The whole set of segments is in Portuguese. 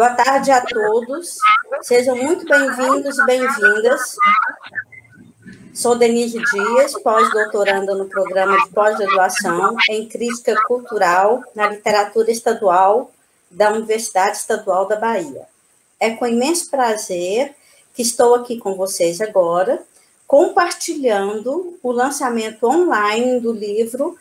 Boa tarde a todos. Sejam muito bem-vindos e bem-vindas. Sou Denise Dias, pós-doutoranda no programa de pós-graduação em Crítica Cultural na Literatura Estadual da Universidade Estadual da Bahia. É com imenso prazer que estou aqui com vocês agora, compartilhando o lançamento online do livro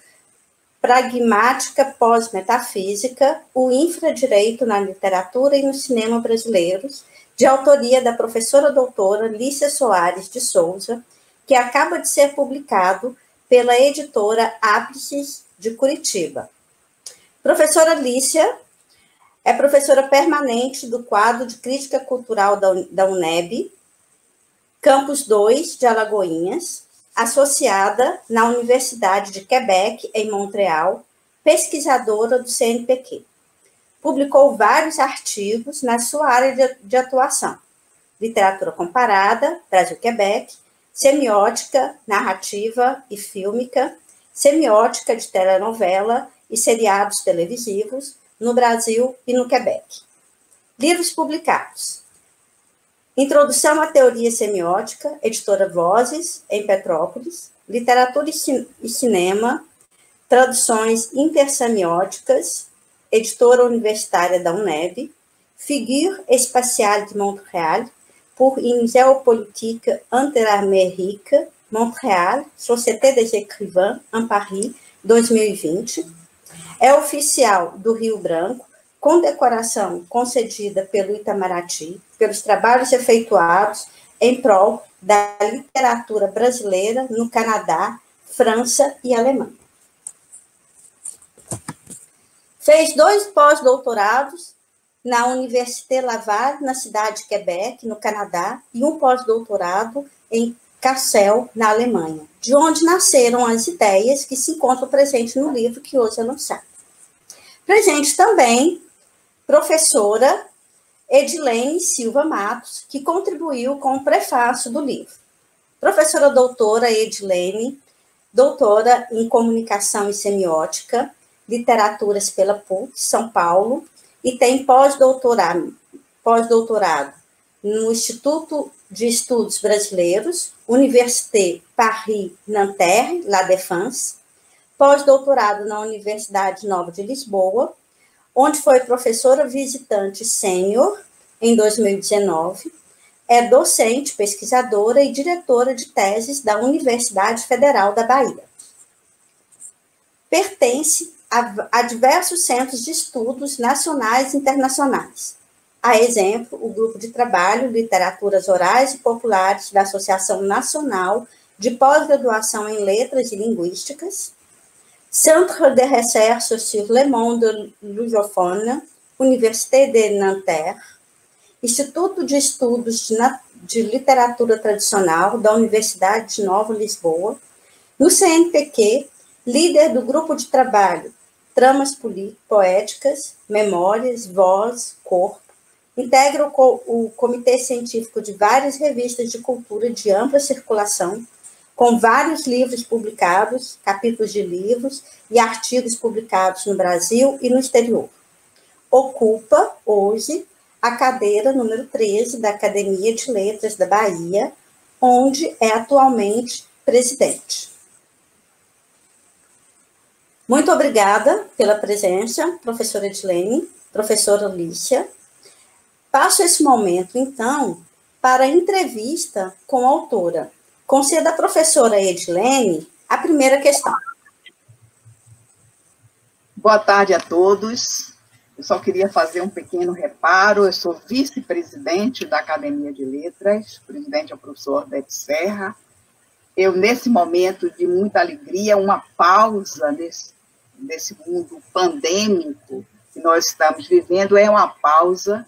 Pragmática Pós-Metafísica, o Infradireito na Literatura e no Cinema Brasileiros, de autoria da professora doutora Lícia Soares de Souza, que acaba de ser publicado pela editora Ápices de Curitiba. Professora Lícia é professora permanente do quadro de Crítica Cultural da UNEB, Campus 2 de Alagoinhas, associada na Universidade de Quebec, em Montreal, pesquisadora do CNPq. Publicou vários artigos na sua área de atuação: literatura comparada, Brasil-Quebec, semiótica, narrativa e fílmica, semiótica de telenovela e seriados televisivos no Brasil e no Quebec. Livros publicados: Introdução à Teoria Semiótica, editora Vozes, em Petrópolis, Literatura e Cinema, Traduções Intersemióticas, editora universitária da UNEB, Figure Spatiale de Montréal, pour une géopolitique interamérique, Montréal, Société des Écrivains, en Paris, 2020. É oficial do Rio Branco, condecoração concedida pelo Itamaraty, pelos trabalhos efetuados em prol da literatura brasileira no Canadá, França e Alemanha. Fez 2 pós-doutorados na Université Laval, na cidade de Quebec, no Canadá, e um pós-doutorado em Kassel, na Alemanha, de onde nasceram as ideias que se encontram presentes no livro que hoje é lançado. Presente também professora Edilene Silva Matos, que contribuiu com o prefácio do livro. Professora doutora Edilene, doutora em Comunicação e Semiótica, Literaturas pela PUC, São Paulo, e tem pós-doutorado no Instituto de Estudos Brasileiros, Université Paris-Nanterre, La Défense, pós-doutorado na Universidade Nova de Lisboa, onde foi professora visitante sênior em 2019, é docente, pesquisadora e diretora de teses da Universidade Federal da Bahia. Pertence a diversos centros de estudos nacionais e internacionais. A exemplo, o Grupo de Trabalho Literaturas Orais e Populares da Associação Nacional de Pós-Graduação em Letras e Linguísticas, Centre de Recherche sur le Monde Lusophone, Université de Nanterre, Instituto de Estudos de Literatura Tradicional da Universidade de Nova Lisboa, no CNPq, líder do Grupo de Trabalho Tramas Poéticas, Memórias, Voz, Corpo, integra o Comitê Científico de várias revistas de cultura de ampla circulação, com vários livros publicados, capítulos de livros e artigos publicados no Brasil e no exterior. Ocupa, hoje, a cadeira número 13 da Academia de Letras da Bahia, onde é atualmente presidente. Muito obrigada pela presença, professora Edilene, professora Lícia. Passo esse momento, então, para a entrevista com a autora. Conceda à professora Edilene a primeira questão. Boa tarde a todos. Eu só queria fazer um pequeno reparo. Eu sou vice-presidente da Academia de Letras, o presidente é o professor Beto Serra. Eu, nesse momento de muita alegria, uma pausa desse mundo pandêmico que nós estamos vivendo, é uma pausa.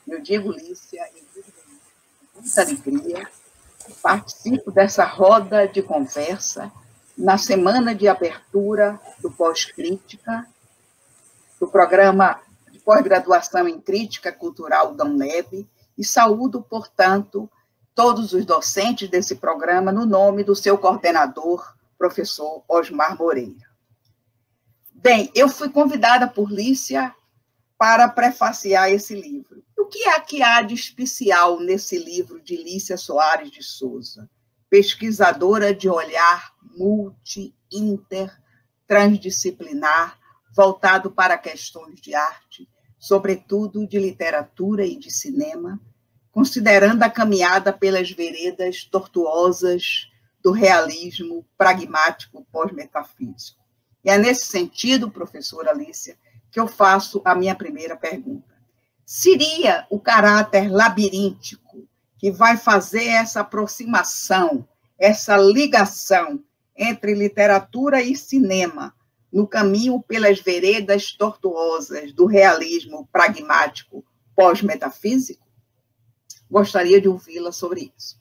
Eu digo, Lícia, eu digo com muita alegria, participo dessa roda de conversa na semana de abertura do Pós-Crítica, do programa de pós-graduação em Crítica Cultural da UNEB, e saúdo, portanto, todos os docentes desse programa no nome do seu coordenador, professor Osmar Moreira. Bem, eu fui convidada por Lícia para prefaciar esse livro. O que é que há de especial nesse livro de Lícia Soares de Souza, pesquisadora de olhar multi-inter, transdisciplinar, voltado para questões de arte, sobretudo de literatura e de cinema, considerando a caminhada pelas veredas tortuosas do realismo pragmático pós-metafísico? E é nesse sentido, professora Lícia, que eu faço a minha primeira pergunta. Seria o caráter labiríntico que vai fazer essa aproximação, essa ligação entre literatura e cinema no caminho pelas veredas tortuosas do realismo pragmático pós-metafísico? Gostaria de ouvi-la sobre isso.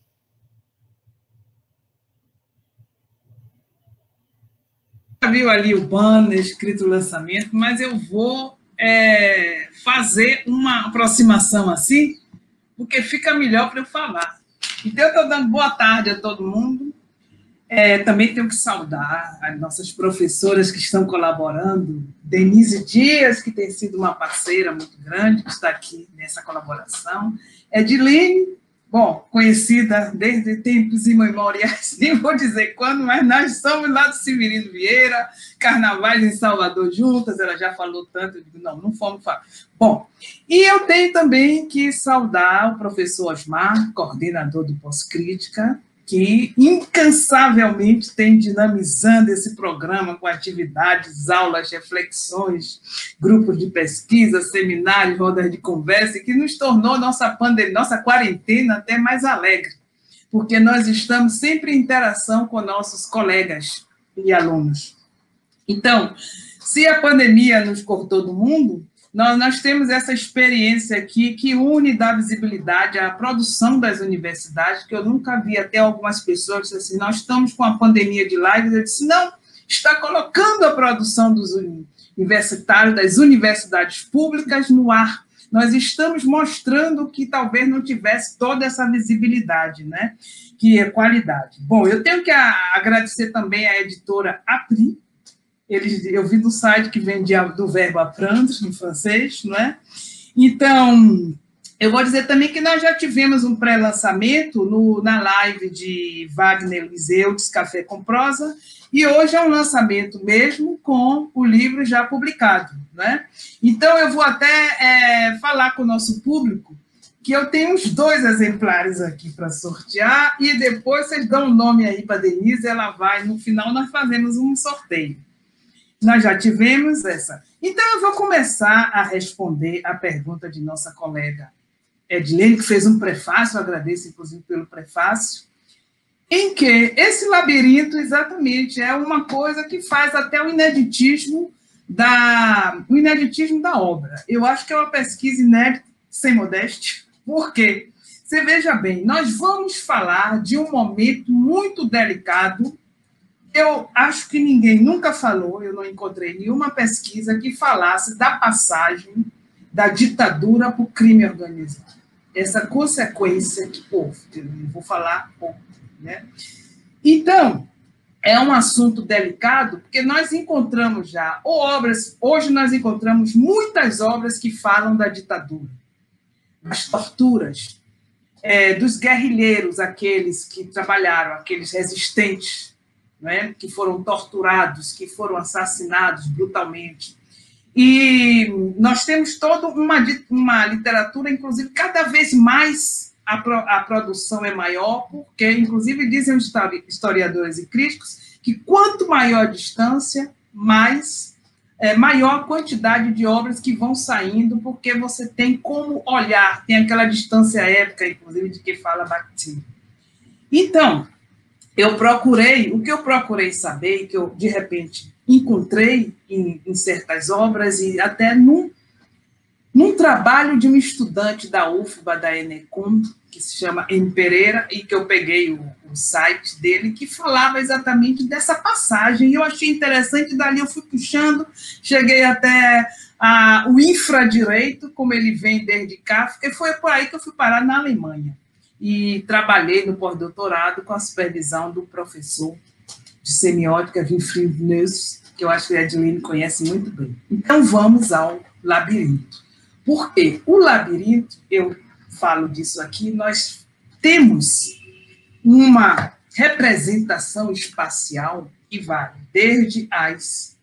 Viu ali o banner, escrito o lançamento, mas eu vou fazer uma aproximação assim, porque fica melhor para eu falar. Então, eu estou dando boa tarde a todo mundo. Também tenho que saudar as nossas professoras que estão colaborando. Denise Dias, que tem sido uma parceira muito grande, que está aqui nessa colaboração. Ediline, bom, conhecida desde tempos imemoriais, nem vou dizer quando, mas nós somos lá do Severino Vieira, carnavais em Salvador juntas, ela já falou tanto, eu digo, não fomos falar. Bom, e eu tenho também que saudar o professor Osmar, coordenador do Pós-Crítica, que incansavelmente tem dinamizando esse programa com atividades, aulas, reflexões, grupos de pesquisa, seminários, rodas de conversa, e que nos tornou nossa quarentena até mais alegre, porque nós estamos sempre em interação com nossos colegas e alunos. Então, se a pandemia nos cortou do mundo, nós temos essa experiência aqui que une da visibilidade à produção das universidades, que eu nunca vi até algumas pessoas dizer assim, nós estamos com a pandemia de lives, eu disse, não, está colocando a produção dos universitários, das universidades públicas no ar. Nós estamos mostrando que talvez não tivesse toda essa visibilidade, né? Que é qualidade. Bom, eu tenho que agradecer também à editora Apri. Eu vi do site que vem do verbo apprendre, em francês, não é? Então, eu vou dizer também que nós já tivemos um pré-lançamento na live de Wagner Liseudes, Café com Prosa, e hoje é um lançamento mesmo com o livro já publicado, né? Então, eu vou até falar com o nosso público que eu tenho uns 2 exemplares aqui para sortear, e depois vocês dão um nome aí para a Denise, ela vai, no final nós fazemos um sorteio. Nós já tivemos essa. Então, eu vou começar a responder a pergunta de nossa colega Edilene, que fez um prefácio, eu agradeço, inclusive, pelo prefácio, em que esse labirinto, exatamente, é uma coisa que faz até o ineditismo da obra. Eu acho que é uma pesquisa inédita, sem modéstia, porque, você veja bem, nós vamos falar de um momento muito delicado. Eu acho que ninguém nunca falou, eu não encontrei nenhuma pesquisa que falasse da passagem da ditadura para o crime organizado. Essa consequência que houve, eu não vou falar pouco, né? Então, é um assunto delicado, porque nós encontramos já hoje nós encontramos muitas obras que falam da ditadura, das torturas, dos guerrilheiros, aqueles que trabalharam, aqueles resistentes, né, que foram torturados, que foram assassinados brutalmente. E nós temos toda uma literatura, inclusive, cada vez mais a produção é maior, porque, inclusive, dizem os historiadores e críticos que quanto maior a distância, maior a quantidade de obras que vão saindo, porque você tem como olhar, tem aquela distância épica, inclusive, de que fala Bakhtin. Então, o que eu procurei saber, que eu, de repente, encontrei em certas obras, e até num trabalho de um estudante da UFBA, da Enecom, que se chama M. Pereira, e que eu peguei o site dele, que falava exatamente dessa passagem, e eu achei interessante, dali eu fui puxando, cheguei até o infradireito, como ele vem desde cá, e foi por aí que eu fui parar na Alemanha. E trabalhei no pós-doutorado com a supervisão do professor de semiótica, Winfried Neuss, que eu acho que a Edilene conhece muito bem. Então, vamos ao labirinto. Porque o labirinto, eu falo disso aqui, nós temos uma representação espacial que vai desde as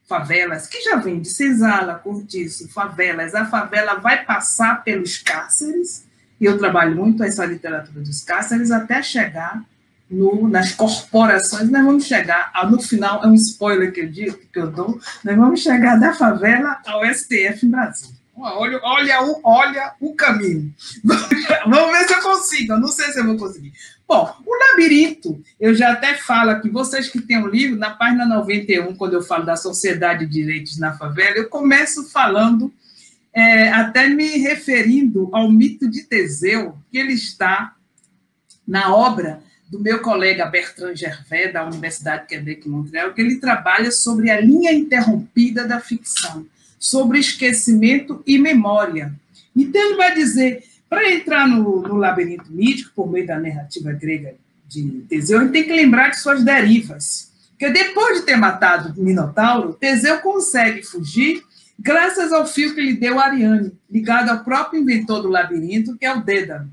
favelas, que já vem de Senzala, Cortiço, favelas. A favela vai passar pelos cárceres, e eu trabalho muito essa literatura dos cárceres, até chegar nas corporações. Nós vamos chegar, no final, é um spoiler que eu dou, nós vamos chegar da favela ao STF em Brasília. Olha o caminho. Vamos ver se eu consigo, eu não sei se eu vou conseguir. Bom, o labirinto, eu já até falo aqui, vocês que têm um livro, na página 91, quando eu falo da Sociedade de Direitos na Favela, eu começo falando, até me referindo ao mito de Teseu, que ele está na obra do meu colega Bertrand Gervais, da Universidade de Quebec, em Montreal, que ele trabalha sobre a linha interrompida da ficção, sobre esquecimento e memória. Então, ele vai dizer, para entrar no labirinto mítico, por meio da narrativa grega de Teseu, a gente tem que lembrar de suas derivas. Porque depois de ter matado o Minotauro, Teseu consegue fugir graças ao fio que lhe deu Ariane, ligado ao próprio inventor do labirinto, que é o Dédalo.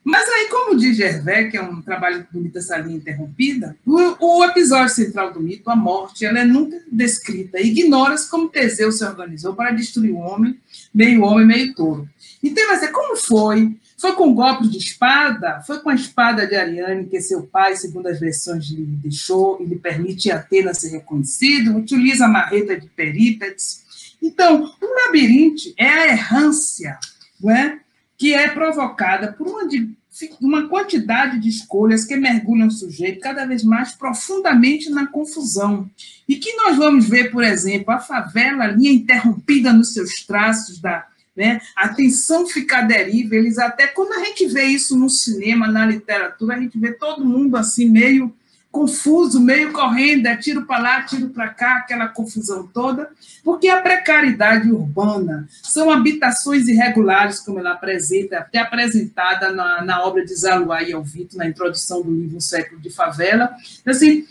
Mas aí, como diz Gervais, que é um trabalho bonito essa linha interrompida, o episódio central do mito, a morte, ela é nunca descrita. Ignora-se como Teseu se organizou para destruir o homem, meio touro. Então, vai ser como foi? Foi com golpes de espada? Foi com a espada de Ariane, que seu pai, segundo as versões, lhe deixou e lhe permite Atena ser reconhecido? Utiliza a marreta de Perípetes. Então, o labirinto é a errância, não é? Que é provocada por uma quantidade de escolhas que mergulham o sujeito cada vez mais profundamente na confusão. E que nós vamos ver, por exemplo, a favela, a linha interrompida nos seus traços, a tensão fica à deriva, eles até, quando a gente vê isso no cinema, na literatura, a gente vê todo mundo assim meio confuso, meio correndo, tiro para lá, tiro para cá, aquela confusão toda, porque a precariedade urbana são habitações irregulares, como ela apresenta, até apresentada na obra de Zaluá e Alvito, na introdução do livro Um Século de Favela, assim,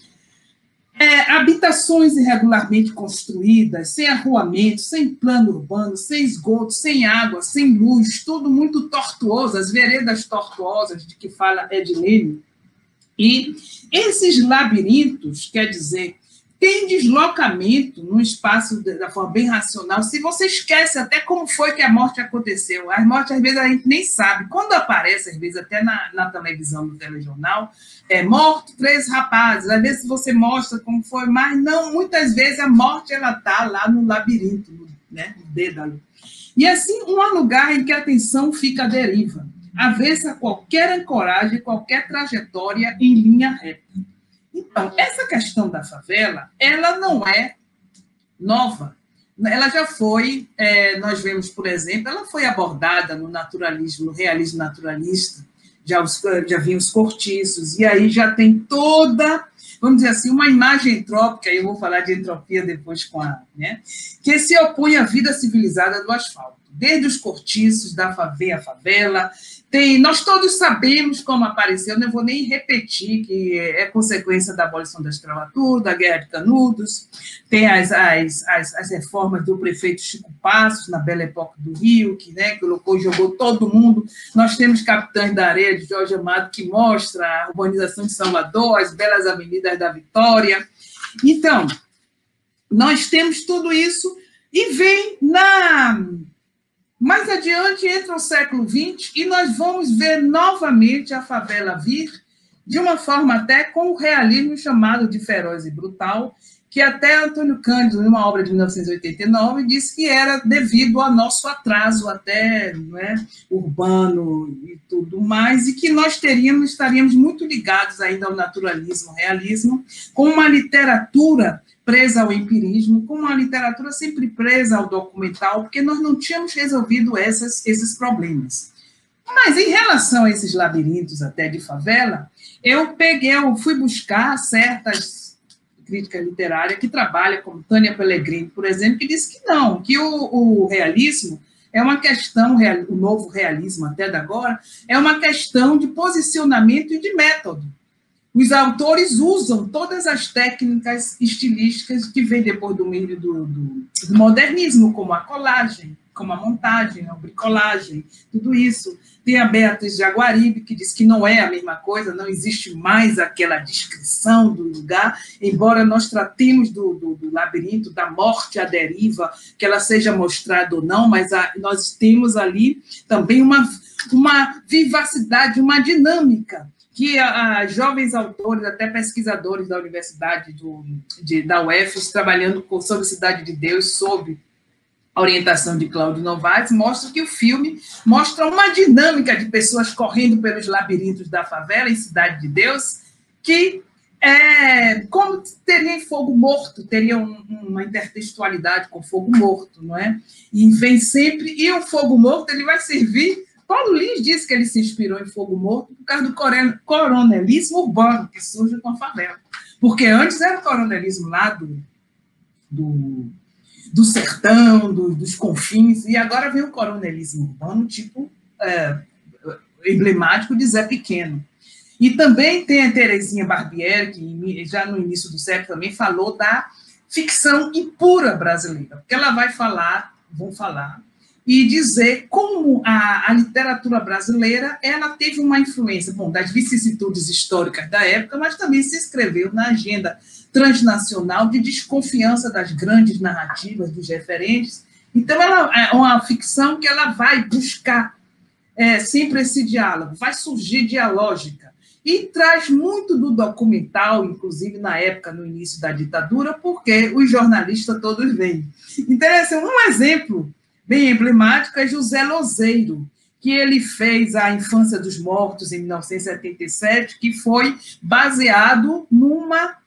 habitações irregularmente construídas, sem arruamento, sem plano urbano, sem esgoto, sem água, sem luz, tudo muito tortuoso, as veredas tortuosas de que fala Edilene. E esses labirintos, quer dizer, tem deslocamento no espaço da forma bem racional. Se você esquece até como foi que a morte aconteceu, a morte, às vezes, a gente nem sabe. Quando aparece, às vezes, até na televisão, no telejornal, morto 3 rapazes. Às vezes você mostra como foi, mas não, muitas vezes a morte está lá no labirinto, no Dédalo. E assim, um lugar em que a atenção fica à deriva, avessa a qualquer ancoragem, qualquer trajetória em linha reta. Então, essa questão da favela, ela não é nova. Ela já foi, nós vemos, por exemplo, ela foi abordada no naturalismo, no realismo naturalista, já vinham os cortiços, e aí já tem toda, vamos dizer assim, uma imagem entrópica, eu vou falar de entropia depois que se opõe à vida civilizada do asfalto. Desde os cortiços, da favela, nós todos sabemos como apareceu, não vou nem repetir que é consequência da abolição da escravatura, da Guerra de Canudos, tem as reformas do prefeito Chico Passos, na Belle Époque do Rio, que colocou e jogou todo mundo. Nós temos Capitães da Areia, de Jorge Amado, que mostra a urbanização de Salvador, as belas avenidas da Vitória. Então, nós temos tudo isso e vem mais adiante entra o século XX e nós vamos ver novamente a favela vir de uma forma até com o realismo chamado de feroz e brutal, que até Antônio Cândido, em uma obra de 1989, disse que era devido ao nosso atraso até urbano e tudo mais, e que nós estaríamos muito ligados ainda ao naturalismo, ao realismo, com uma literatura presa ao empirismo, com uma literatura sempre presa ao documental, porque nós não tínhamos resolvido esses problemas. Mas, em relação a esses labirintos até de favela, eu fui buscar certas críticas literárias que trabalham, como Tânia Pellegrini, por exemplo, que diz que não, que o realismo é uma questão, o novo realismo até de agora, é uma questão de posicionamento e de método. Os autores usam todas as técnicas estilísticas que vêm depois do meio do modernismo, como a colagem, como a montagem, a bricolagem, tudo isso. Tem a Beatriz Jaguaribe, que diz que não é a mesma coisa, não existe mais aquela descrição do lugar, embora nós tratemos do labirinto, da morte à deriva, que ela seja mostrada ou não, mas nós temos ali também uma vivacidade, uma dinâmica, que as jovens autores, até pesquisadores da Universidade da UFES, trabalhando sobre Cidade de Deus, sob a orientação de Cláudio Novaes, mostra que o filme mostra uma dinâmica de pessoas correndo pelos labirintos da favela em Cidade de Deus, que como teria em Fogo Morto, teria uma intertextualidade com Fogo Morto, não é? E vem sempre, e o Fogo Morto ele vai servir. Paulo Lins disse que ele se inspirou em Fogo Morto por causa do coronelismo urbano que surge com a favela, porque antes era o coronelismo lá do sertão, dos confins, e agora vem o coronelismo urbano, tipo emblemático de Zé Pequeno. E também tem a Terezinha Barbieri, que já no início do século também falou da ficção impura brasileira, porque ela vão falar, e dizer como a literatura brasileira ela teve uma influência, das vicissitudes históricas da época, mas também se inscreveu na agenda transnacional de desconfiança das grandes narrativas, dos referentes. Então, ela é uma ficção que ela vai buscar sempre esse diálogo, vai surgir dialógica, e traz muito do documental, inclusive na época, no início da ditadura, porque os jornalistas todos vêm. Então, um exemplo bem emblemático é José Lozeiro, que ele fez A Infância dos Mortos, em 1977, que foi baseado numa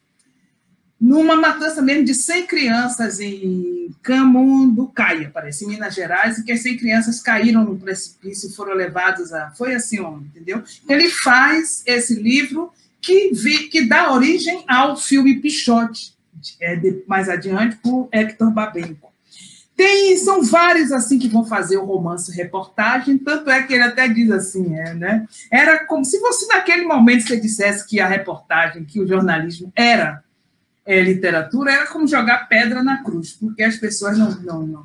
matança mesmo de 100 crianças em Camunducaia, parece, em Minas Gerais, e que as 100 crianças caíram no precipício e foram levadas a... Foi assim, entendeu? Ele faz esse livro que dá origem ao filme Pichote, mais adiante, por Hector Babenco. São vários assim que vão fazer o romance-reportagem, tanto é que ele até diz assim, né? Era como se você, naquele momento, você dissesse que a reportagem, que o jornalismo era literatura, era como jogar pedra na cruz, porque as pessoas não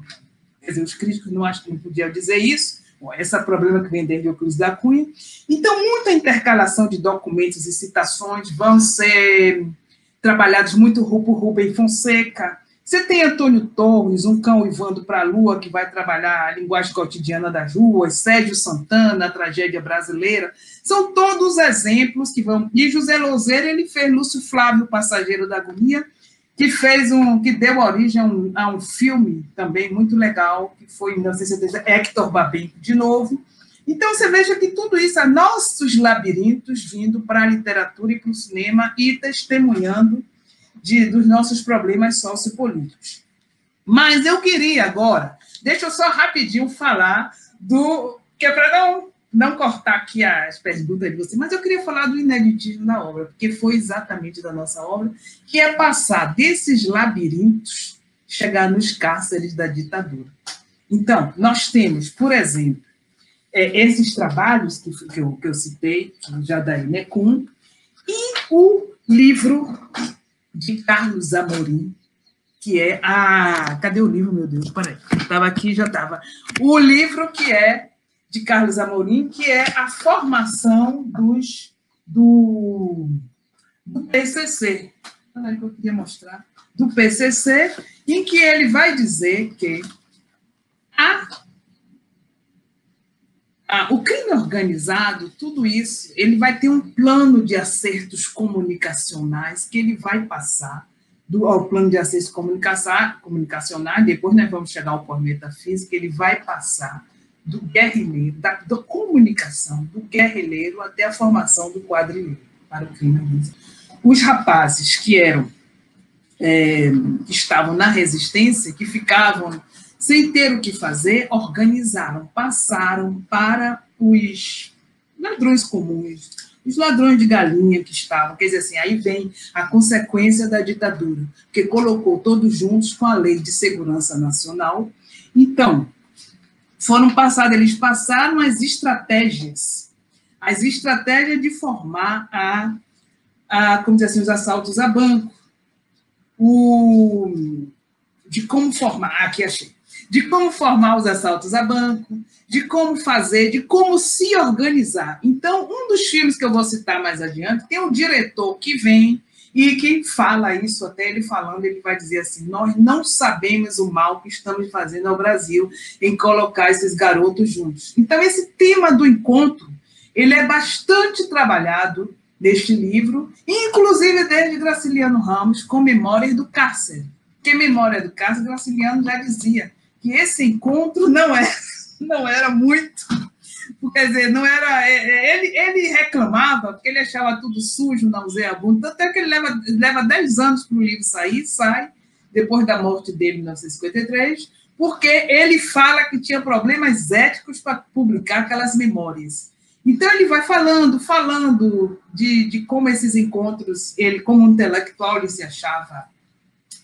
quer dizer, os críticos não acham que não podiam dizer isso, esse é o problema que vem desde Euclides da Cunha. Então, muita intercalação de documentos e citações vão ser trabalhados muito por Rubem Fonseca. Você tem Antônio Torres, Um Cão Uivando para a Lua, que vai trabalhar a linguagem cotidiana das ruas, Sérgio Santana, a tragédia brasileira. São todos exemplos que vão... E José Lozeiro, ele fez Lúcio Flávio, Passageiro da Agonia, que deu origem a um filme também muito legal, que foi em 1970, Hector Babenco, de novo. Então, você veja que tudo isso é nossos labirintos vindo para a literatura e para o cinema e testemunhando dos nossos problemas sociopolíticos. Mas eu queria agora, deixa eu só rapidinho falar que é para não cortar aqui as perguntas de você, mas eu queria falar do ineditismo da obra, porque foi exatamente da nossa obra, que é passar desses labirintos, chegar nos cárceres da ditadura. Então, nós temos, por exemplo, esses trabalhos que eu citei, já da Inecum, e o livro de Carlos Amorim, que é Cadê o livro, meu Deus? Peraí, estava aqui, já estava. O livro que é de Carlos Amorim, que é a formação do PCC. Peraí, que eu queria mostrar. Do PCC, em que ele vai dizer que o crime organizado, tudo isso, ele vai ter um plano de acertos comunicacionais que ele vai passar ao plano de acertos comunicacionais, depois nós vamos chegar ao plano metafísico, ele vai passar do guerrilheiro, da comunicação do guerrilheiro até a formação do quadrilheiro para o crime organizado. Os rapazes que estavam na resistência, que ficavam sem ter o que fazer, organizaram, passaram para os ladrões comuns, os ladrões de galinha que estavam, quer dizer assim, aí vem a consequência da ditadura, que colocou todos juntos com a Lei de Segurança Nacional. Então, eles passaram as estratégias de formar como dizer assim, os assaltos a banco, de como formar, aqui achei, de como formar os assaltos a banco, de como fazer, de como se organizar. Então, um dos filmes que eu vou citar mais adiante, tem um diretor que vem e que fala isso, até ele falando, ele vai dizer assim, nós não sabemos o mal que estamos fazendo ao Brasil em colocar esses garotos juntos. Então, esse tema do encontro, ele é bastante trabalhado neste livro, inclusive desde Graciliano Ramos, com Memórias do Cárcere. Que Memória do Cárcere, Graciliano já dizia que esse encontro não era muito, quer dizer, não era, ele reclamava, porque ele achava tudo sujo, nauseabundo, tanto é que ele leva 10 anos para o livro sair, sai, depois da morte dele em 1953, porque ele fala que tinha problemas éticos para publicar aquelas memórias. Então, ele vai falando de como esses encontros, ele, como intelectual, ele se achava,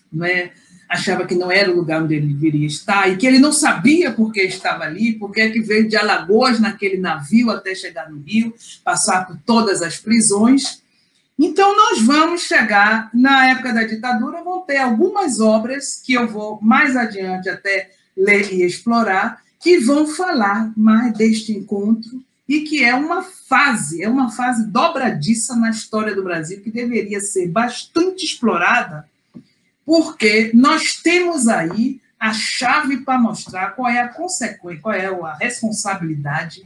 não é? Achava que não era o lugar onde ele deveria estar, e que ele não sabia por que estava ali, porque é que veio de Alagoas naquele navio até chegar no Rio, passar por todas as prisões. Então, nós vamos chegar, na época da ditadura, vão ter algumas obras que eu vou mais adiante até ler e explorar, que vão falar mais deste encontro, e que é uma fase dobradiça na história do Brasil, que deveria ser bastante explorada, porque nós temos aí a chave para mostrar qual é a consequência, qual é a responsabilidade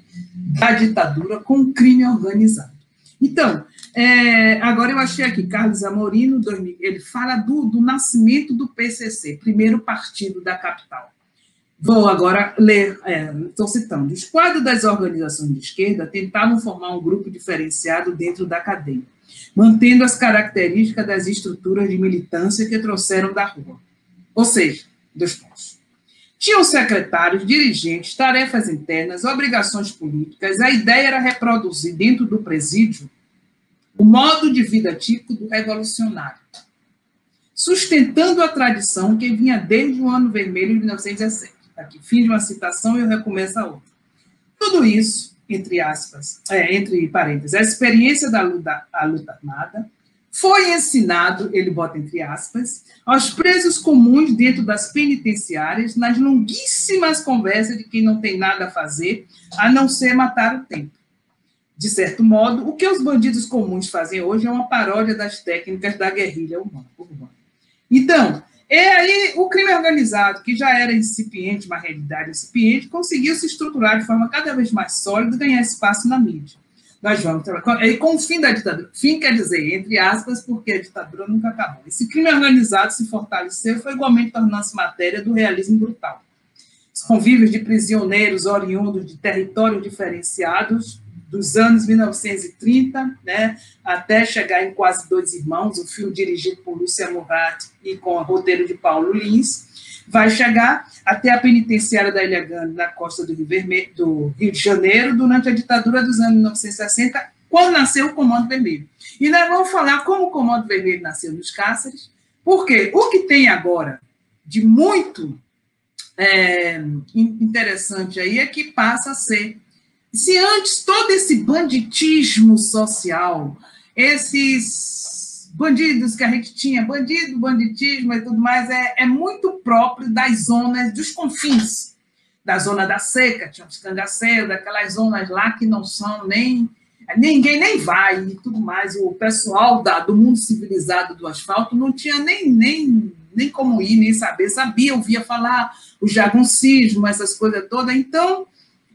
da ditadura com o crime organizado. Então, agora eu achei aqui, Carlos Amorino, ele fala do nascimento do PCC, primeiro partido da capital. Vou agora ler, estou citando, os quadros das organizações de esquerda tentavam formar um grupo diferenciado dentro da cadeia, mantendo as características das estruturas de militância que trouxeram da rua. Ou seja, dos pontos. Tinham secretários, dirigentes, tarefas internas, obrigações políticas. A ideia era reproduzir dentro do presídio o modo de vida típico do revolucionário, sustentando a tradição que vinha desde o Ano Vermelho de 1917. Aqui, fim de uma citação e eu recomeço a outra. Tudo isso, entre aspas, entre parênteses, a experiência da luta armada foi ensinado, ele bota entre aspas, aos presos comuns dentro das penitenciárias, nas longuíssimas conversas de quem não tem nada a fazer, a não ser matar o tempo. De certo modo, o que os bandidos comuns fazem hoje é uma paródia das técnicas da guerrilha urbana. Então, aí o crime organizado, que já era incipiente, uma realidade incipiente, conseguiu se estruturar de forma cada vez mais sólida e ganhar espaço na mídia. Nós vamos trabalhar. E com o fim da ditadura, fim quer dizer, entre aspas, porque a ditadura nunca acabou. Esse crime organizado se fortaleceu e foi igualmente tornando-se matéria do realismo brutal. Os convívios de prisioneiros oriundos de territórios diferenciados dos anos 1930, né, até chegar em Quase Dois Irmãos, o filme dirigido por Lúcia Murat e com o roteiro de Paulo Lins, vai chegar até a penitenciária da Ilha Grande, na costa do Rio de Janeiro, durante a ditadura dos anos 1960, quando nasceu o Comando Vermelho. E nós vamos falar como o Comando Vermelho nasceu nos cárceres, porque o que tem agora de muito interessante aí é que passa a ser, se antes todo esse banditismo social, esses bandidos que a gente tinha, banditismo e tudo mais, é muito próprio das zonas, dos confins, da zona da seca, tinha os cangaceiros, daquelas zonas lá que não são ninguém nem vai e tudo mais, o pessoal do mundo civilizado do asfalto não tinha nem como ir, nem saber, sabia, ouvia falar, o jaguncismo, essas coisas todas, então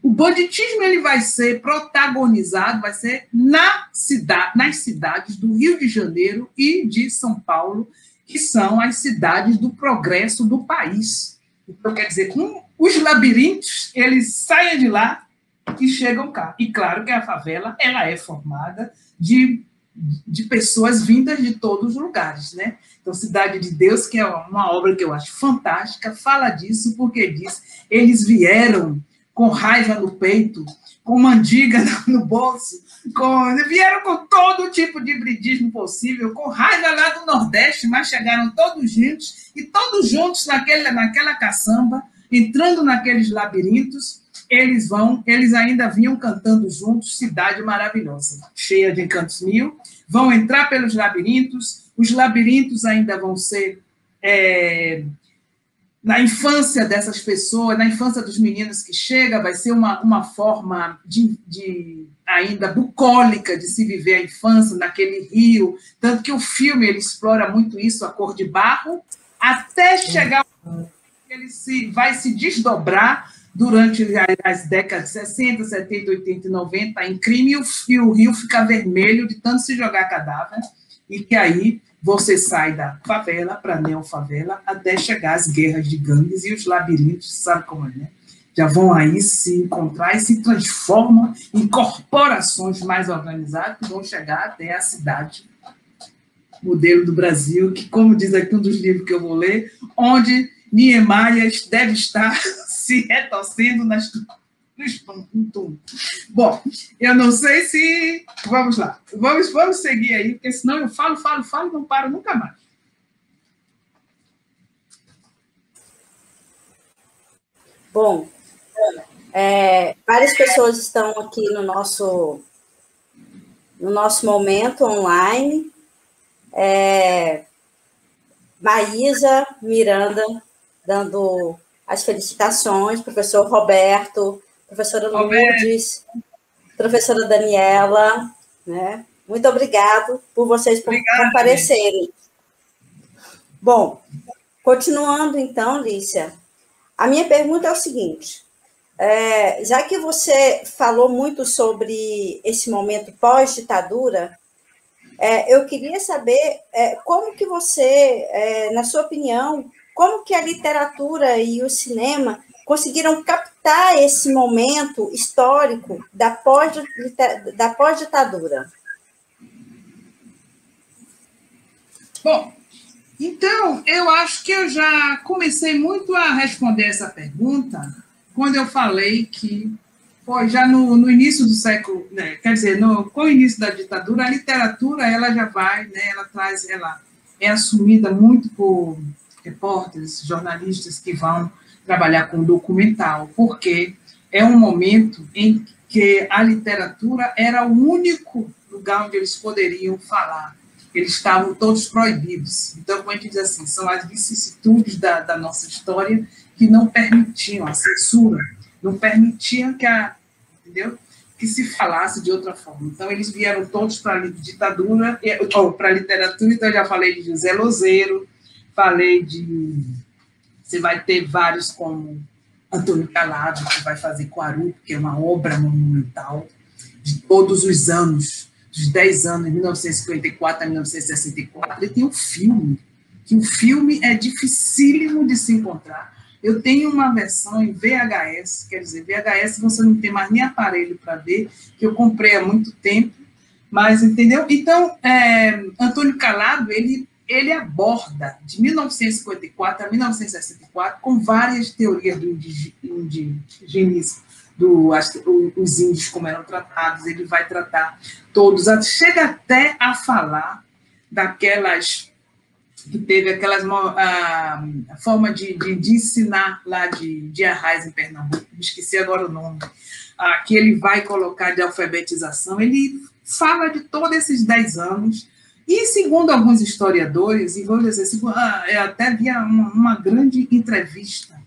o banditismo ele vai ser protagonizado, vai ser nas cidades do Rio de Janeiro e de São Paulo, que são as cidades do progresso do país. Então, quer dizer, os labirintos, eles saem de lá e chegam cá. E claro que a favela ela é formada de pessoas vindas de todos os lugares, né? Então, Cidade de Deus, que é uma obra que eu acho fantástica, fala disso porque diz, eles vieram com raiva no peito, com mandiga no bolso, vieram com todo tipo de hibridismo possível, com raiva lá do Nordeste, mas chegaram todos juntos, e todos juntos naquela caçamba, entrando naqueles labirintos, eles ainda vinham cantando juntos Cidade Maravilhosa, cheia de encantos mil, vão entrar pelos labirintos, os labirintos ainda vão ser na infância dessas pessoas, na infância dos meninos que chega, vai ser uma forma de ainda bucólica de se viver a infância naquele rio, tanto que o filme ele explora muito isso, a cor de barro, até chegar ele vai se desdobrar durante as décadas de 60, 70, 80 e 90 em crime, e o rio fica vermelho de tanto se jogar cadáver, e que aí você sai da favela para a neofavela até chegar às guerras de gangues e os labirintos, sabe como é, né? Já vão aí se encontrar e se transformam em corporações mais organizadas que vão chegar até a cidade modelo do Brasil, que, como diz aqui um dos livros que eu vou ler, onde Niemeyer deve estar se retorcendo nos túmulos. Bom, eu não sei se... Vamos lá. Vamos seguir aí, porque senão eu falo e não paro nunca mais. Bom, várias pessoas estão aqui no nosso momento online. Maísa Miranda, dando as felicitações, professor Roberto, professora Lourdes, professora Daniela, né? Muito obrigado por vocês comparecerem. Gente. Bom, continuando então, Lícia, a minha pergunta é o seguinte, já que você falou muito sobre esse momento pós-ditadura, eu queria saber como que você, na sua opinião, como que a literatura e o cinema conseguiram captar esse momento histórico da pós-ditadura? Bom, então, eu acho que eu já comecei muito a responder essa pergunta quando eu falei que foi já no início do século, né, quer dizer, com o início da ditadura, a literatura ela já vai, né, ela é assumida muito por repórteres, jornalistas que vão trabalhar com documental, porque é um momento em que a literatura era o único lugar onde eles poderiam falar. Eles estavam todos proibidos. Então, como a gente diz assim, são as vicissitudes da nossa história que não permitiam a censura, não permitiam que se falasse de outra forma. Então, eles vieram todos para a ditadura, ou para a literatura. Então, eu já falei de José Lozeiro, falei de... Você vai ter vários como Antônio Calado, que vai fazer Quarup, que é uma obra monumental de todos os anos, dos 10 anos, de 1954 a 1964. Ele tem um filme, que o filme é dificílimo de se encontrar. Eu tenho uma versão em VHS, quer dizer, VHS você não tem mais nem aparelho para ver, que eu comprei há muito tempo, mas, entendeu? Então, Antônio Calado, ele aborda, de 1954 a 1964, com várias teorias do indigenismo, os índios como eram tratados, ele vai tratar todos, chega até a falar daquelas... que teve aquelas forma de ensinar lá de Arraiz, em Pernambuco, me esqueci agora o nome, que ele vai colocar de alfabetização, ele fala de todos esses 10 anos, e segundo alguns historiadores, e vou dizer, eu até vi uma grande entrevista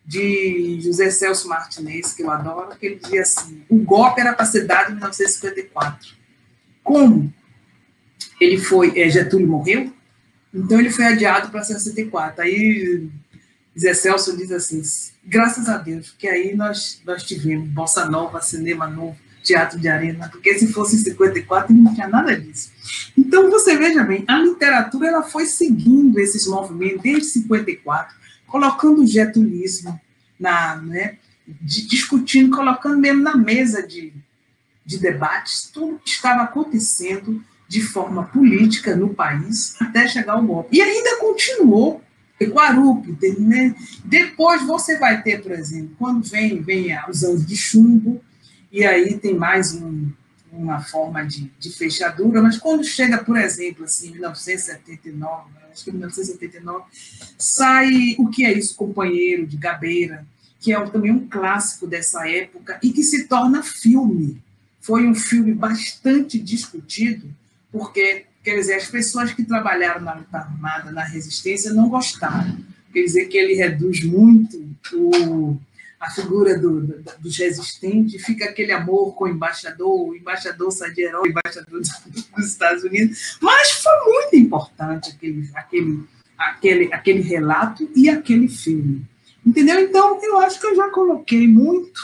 de José Celso Martinez, que eu adoro, que ele dizia assim, o golpe era para ser dado em 1954. Como Getúlio morreu, então, ele foi adiado para 64. Aí, Zé Celso diz assim, graças a Deus, porque aí nós tivemos bossa nova, cinema novo, teatro de arena, porque se fosse em 54, não tinha nada disso. Então, você veja bem, a literatura ela foi seguindo esses movimentos desde 54, colocando o getulismo, discutindo, colocando mesmo na mesa de debates, tudo que estava acontecendo de forma política no país, até chegar ao golpe. E ainda continuou, Quarup, né? Depois você vai ter, por exemplo, quando vem os anos de chumbo, e aí tem mais uma forma de fechadura, mas quando chega, por exemplo, assim, 1979, acho que 1979, sai O Que É Isso, Companheiro, de Gabeira, que é também um clássico dessa época, e que se torna filme. Foi um filme bastante discutido, porque, quer dizer, as pessoas que trabalharam na luta armada, na resistência, não gostaram. quer dizer que ele reduz muito a figura dos resistentes, fica aquele amor com o embaixador sai de herói, o embaixador dos Estados Unidos, mas foi muito importante aquele relato e aquele filme. Entendeu? Então, eu acho que eu já coloquei muito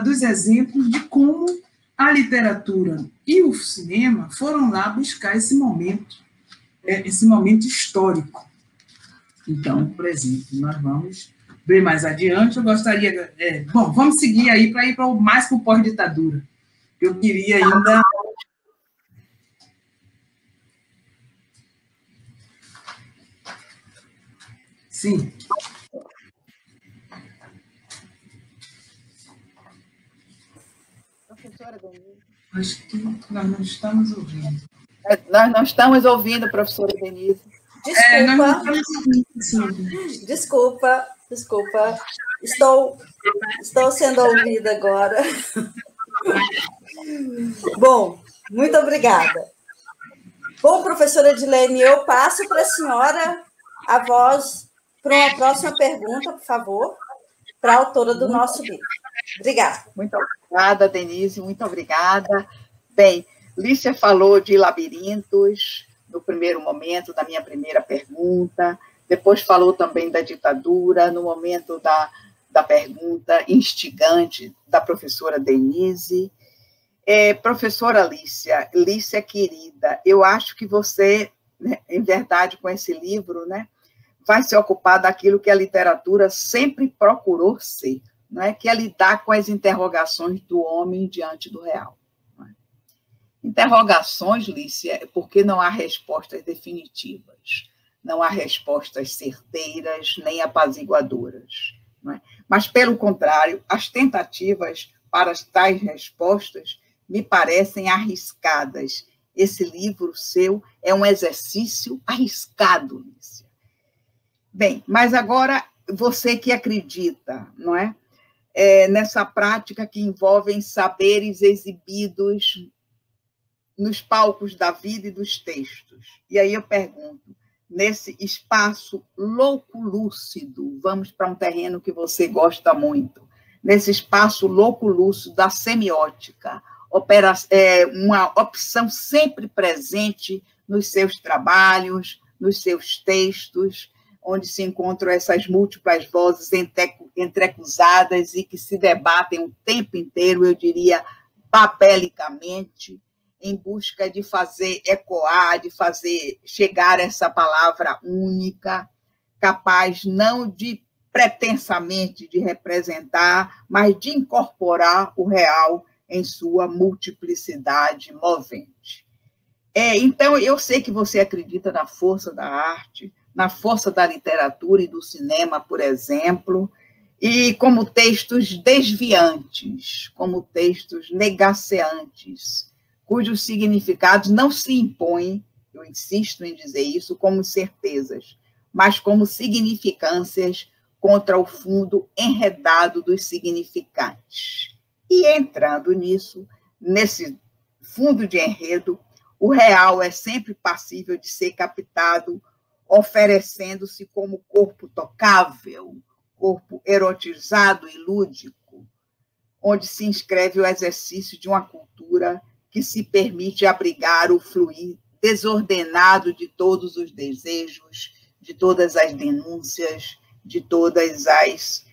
dos exemplos de como a literatura e o cinema foram lá buscar esse momento histórico. Então, por exemplo, nós vamos ver mais adiante. Eu gostaria... bom, vamos seguir aí para ir mais para o pós-ditadura. Eu queria ainda... Sim. Professora Denise. Acho que nós não estamos ouvindo. Nós não estamos ouvindo, professora Denise. Desculpa. Desculpa. Estou sendo ouvida agora. Bom, muito obrigada. Bom, professora Edilene, eu passo para a senhora a voz para uma próxima pergunta, por favor, para a autora do nosso livro. Obrigada. Muito obrigada, Denise, muito obrigada. Bem, Lícia falou de labirintos no primeiro momento, da minha primeira pergunta, depois falou também da ditadura, no momento da pergunta instigante da professora Denise. Professora Lícia querida, eu acho que você, né, em verdade, com esse livro, né, vai se ocupar daquilo que a literatura sempre procurou ser, não é? Que é lidar com as interrogações do homem diante do real. Não é? Interrogações, Lícia, porque não há respostas definitivas, não há respostas certeiras nem apaziguadoras. Não é? Mas, pelo contrário, as tentativas para tais respostas me parecem arriscadas. Esse livro seu é um exercício arriscado, Lícia. Bem, mas agora, você que acredita, não é? Nessa prática que envolve saberes exibidos nos palcos da vida e dos textos. E aí eu pergunto, nesse espaço louco lúcido, vamos para um terreno que você gosta muito, nesse espaço louco lúcido da semiótica, uma opção sempre presente nos seus trabalhos, nos seus textos, onde se encontram essas múltiplas vozes entrecruzadas e que se debatem o tempo inteiro, eu diria, babelicamente, em busca de fazer ecoar, de fazer chegar essa palavra única, capaz não de pretensamente de representar, mas de incorporar o real em sua multiplicidade movente. Então, eu sei que você acredita na força da arte, na força da literatura e do cinema, por exemplo, e como textos desviantes, como textos negaceantes, cujos significados não se impõem, eu insisto em dizer isso, como certezas, mas como significâncias contra o fundo enredado dos significantes. E entrando nisso, nesse fundo de enredo, o real é sempre passível de ser captado, oferecendo-se como corpo tocável, corpo erotizado e lúdico, onde se inscreve o exercício de uma cultura que se permite abrigar o fluir desordenado de todos os desejos, de todas as denúncias, de todas as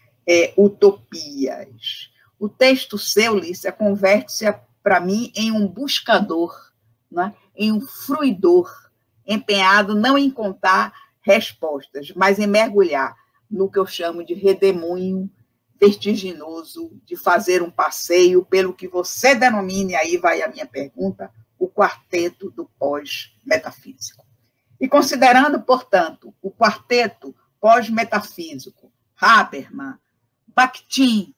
utopias. O texto seu, Lícia, converte-se, para mim, em um buscador, né? Em um fruidor, empenhado não em contar respostas, mas em mergulhar no que eu chamo de redemoinho vertiginoso, de fazer um passeio pelo que você denomina, e aí vai a minha pergunta, o quarteto do pós-metafísico. E considerando, portanto, o quarteto pós-metafísico, Habermas, Bakhtin,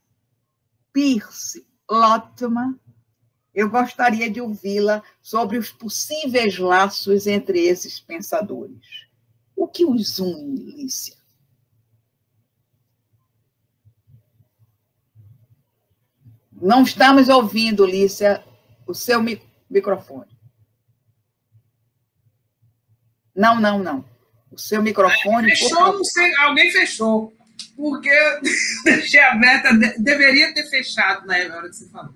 Peirce, Lotman, eu gostaria de ouvi-la sobre os possíveis laços entre esses pensadores. O que os une, Lícia? Não estamos ouvindo, Lícia, o seu microfone. Não. O seu microfone... Fechou, não sei, alguém fechou, porque eu deixei aberta, deveria ter fechado na hora que você falou.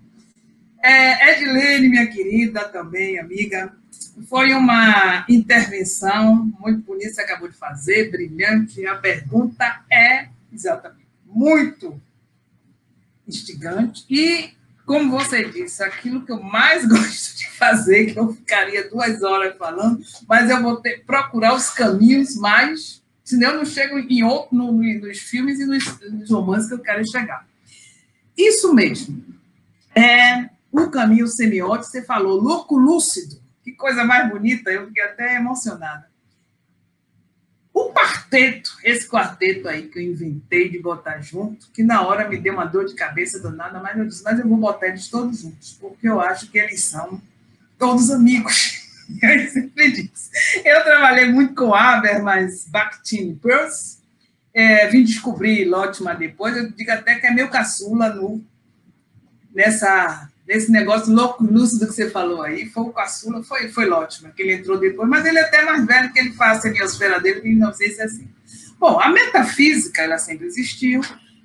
Edilene, minha querida, também, amiga, foi uma intervenção muito bonita, você acabou de fazer, brilhante. A pergunta é, exatamente, muito instigante. E, como você disse, aquilo que eu mais gosto de fazer, que eu ficaria 2 horas falando, mas eu vou procurar os caminhos mais, senão eu não chego em outro, nos filmes e nos romances que eu quero chegar. Isso mesmo. O caminho semiótico, você falou, louco lúcido, que coisa mais bonita, eu fiquei até emocionada. O quarteto, esse quarteto aí que eu inventei de botar junto, que na hora me deu uma dor de cabeça danada, mas eu disse, mas eu vou botar eles todos juntos, porque eu acho que eles são todos amigos. Eu sempre disse. Eu trabalhei muito com Habermas, Bakhtin, Peirce, vim descobrir Lotman depois, eu digo até que é meu caçula nesse negócio louco, lúcido que você falou aí, foi o caçula, foi Lotman, que ele entrou depois, mas ele é até mais velho, que ele faz a semiosfera dele em 1960. Bom, a metafísica, ela sempre existiu,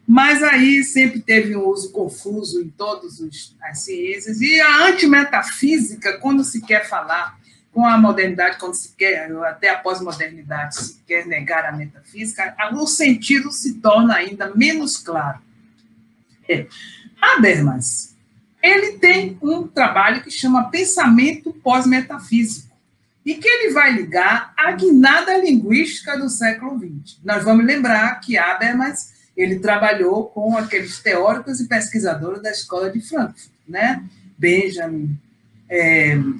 mas aí sempre teve um uso confuso em todas as ciências, e a antimetafísica, quando se quer falar com a modernidade, quando se quer, até a pós-modernidade, se quer negar a metafísica, o sentido se torna ainda menos claro. Habermas, ele tem um trabalho que chama Pensamento Pós-Metafísico, e que ele vai ligar à guinada linguística do século XX. Nós vamos lembrar que Habermas, ele trabalhou com aqueles teóricos e pesquisadores da Escola de Frankfurt, né? Benjamin,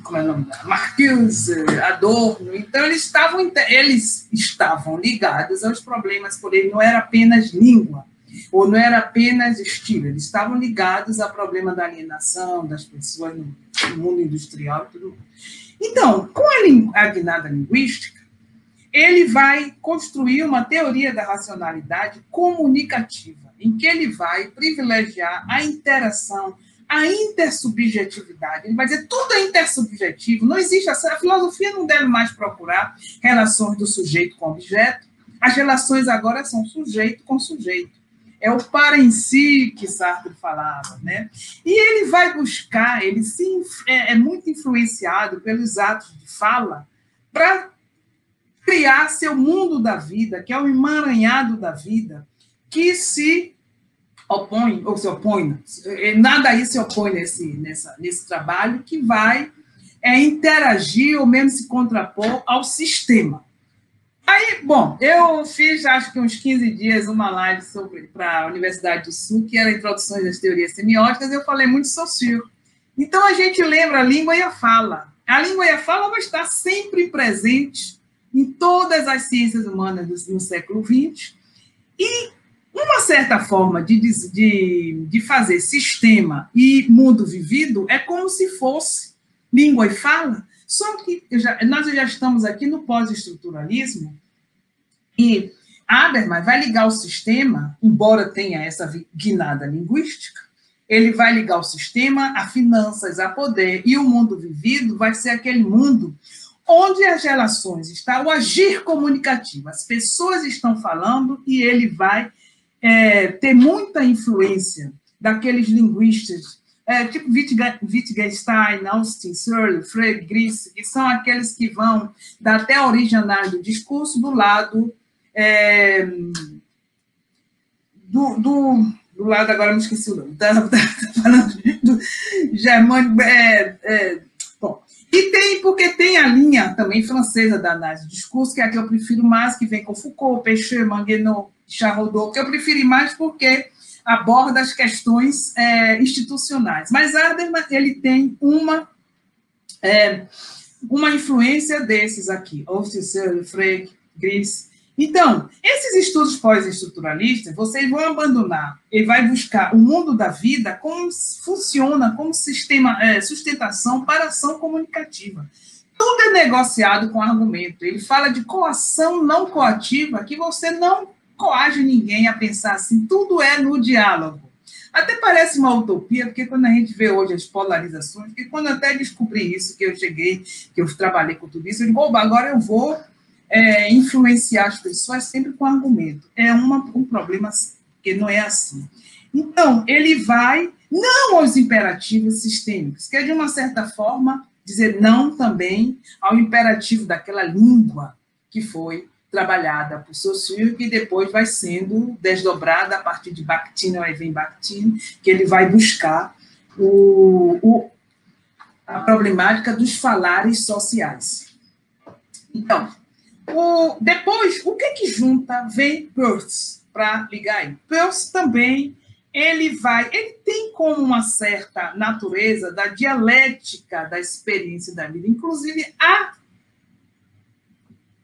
como é o nome? Marcuse, Adorno. Então, eles estavam ligados aos problemas, por ele não era apenas língua, ou não era apenas estilo, eles estavam ligados ao problema da alienação das pessoas no mundo industrial e tudo mais. Então, com a guinada linguística, ele vai construir uma teoria da racionalidade comunicativa, em que ele vai privilegiar a interação, a intersubjetividade. Ele vai dizer tudo é intersubjetivo, não existe, a filosofia não deve mais procurar relações do sujeito com objeto, as relações agora são sujeito com sujeito. É o para em si que Sartre falava, né? E ele vai buscar, ele é muito influenciado pelos atos de fala para criar seu mundo da vida, que é o emaranhado da vida, que se opõe, ou se opõe, nada aí se opõe nesse trabalho, que vai interagir ou mesmo se contrapor ao sistema. Aí, bom, eu fiz, acho que uns 15 dias, uma live para a Universidade do Sul, que era Introduções das Teorias Semióticas, e eu falei muito Saussure. Então, a gente lembra a língua e a fala. A língua e a fala vão estar sempre presentes em todas as ciências humanas no século XX, e uma certa forma de fazer sistema e mundo vivido é como se fosse língua e fala. Só que nós já estamos aqui no pós-estruturalismo e Habermas vai ligar o sistema, embora tenha essa guinada linguística, ele vai ligar o sistema a finanças, a poder, e o mundo vivido vai ser aquele mundo onde as relações estão, o agir comunicativo, as pessoas estão falando e ele vai ter muita influência daqueles linguistas tipo Wittgenstein, Austin, Searle, Frege, Gries, que são aqueles que vão da até a originalidade do discurso do lado do lado, agora me esqueci o nome, falando do germânico, bom, e porque tem a linha também francesa da análise do discurso, que é a que eu prefiro mais, que vem com Foucault, Peixet, Manguenot, Charrodot, que eu prefiro mais porque aborda as questões institucionais. Mas Habermas, ele tem uma influência desses aqui, Austin, Searle, Frege, Gries. Então, esses estudos pós-estruturalistas, vocês vão abandonar, ele vai buscar o mundo da vida, como funciona como sistema, sustentação para ação comunicativa. Tudo é negociado com argumento. Ele fala de coação não coativa, que você não coage ninguém a pensar assim, tudo é no diálogo. Até parece uma utopia, porque quando a gente vê hoje as polarizações, porque quando eu até descobri isso, que eu cheguei, que eu trabalhei com tudo isso, eu digo, agora eu vou influenciar as pessoas sempre com argumento. É um problema que não é assim. Então, ele vai não aos imperativos sistêmicos, que é, de uma certa forma, dizer não também ao imperativo daquela língua que foi trabalhada por Saussure, que depois vai sendo desdobrada a partir de Bakhtin, ou Evin Bakhtin, que ele vai buscar a problemática dos falares sociais. Então, depois, o que junta? Vem Peirce para ligar aí. Peirce também, ele tem como uma certa natureza da dialética da experiência da vida. Inclusive,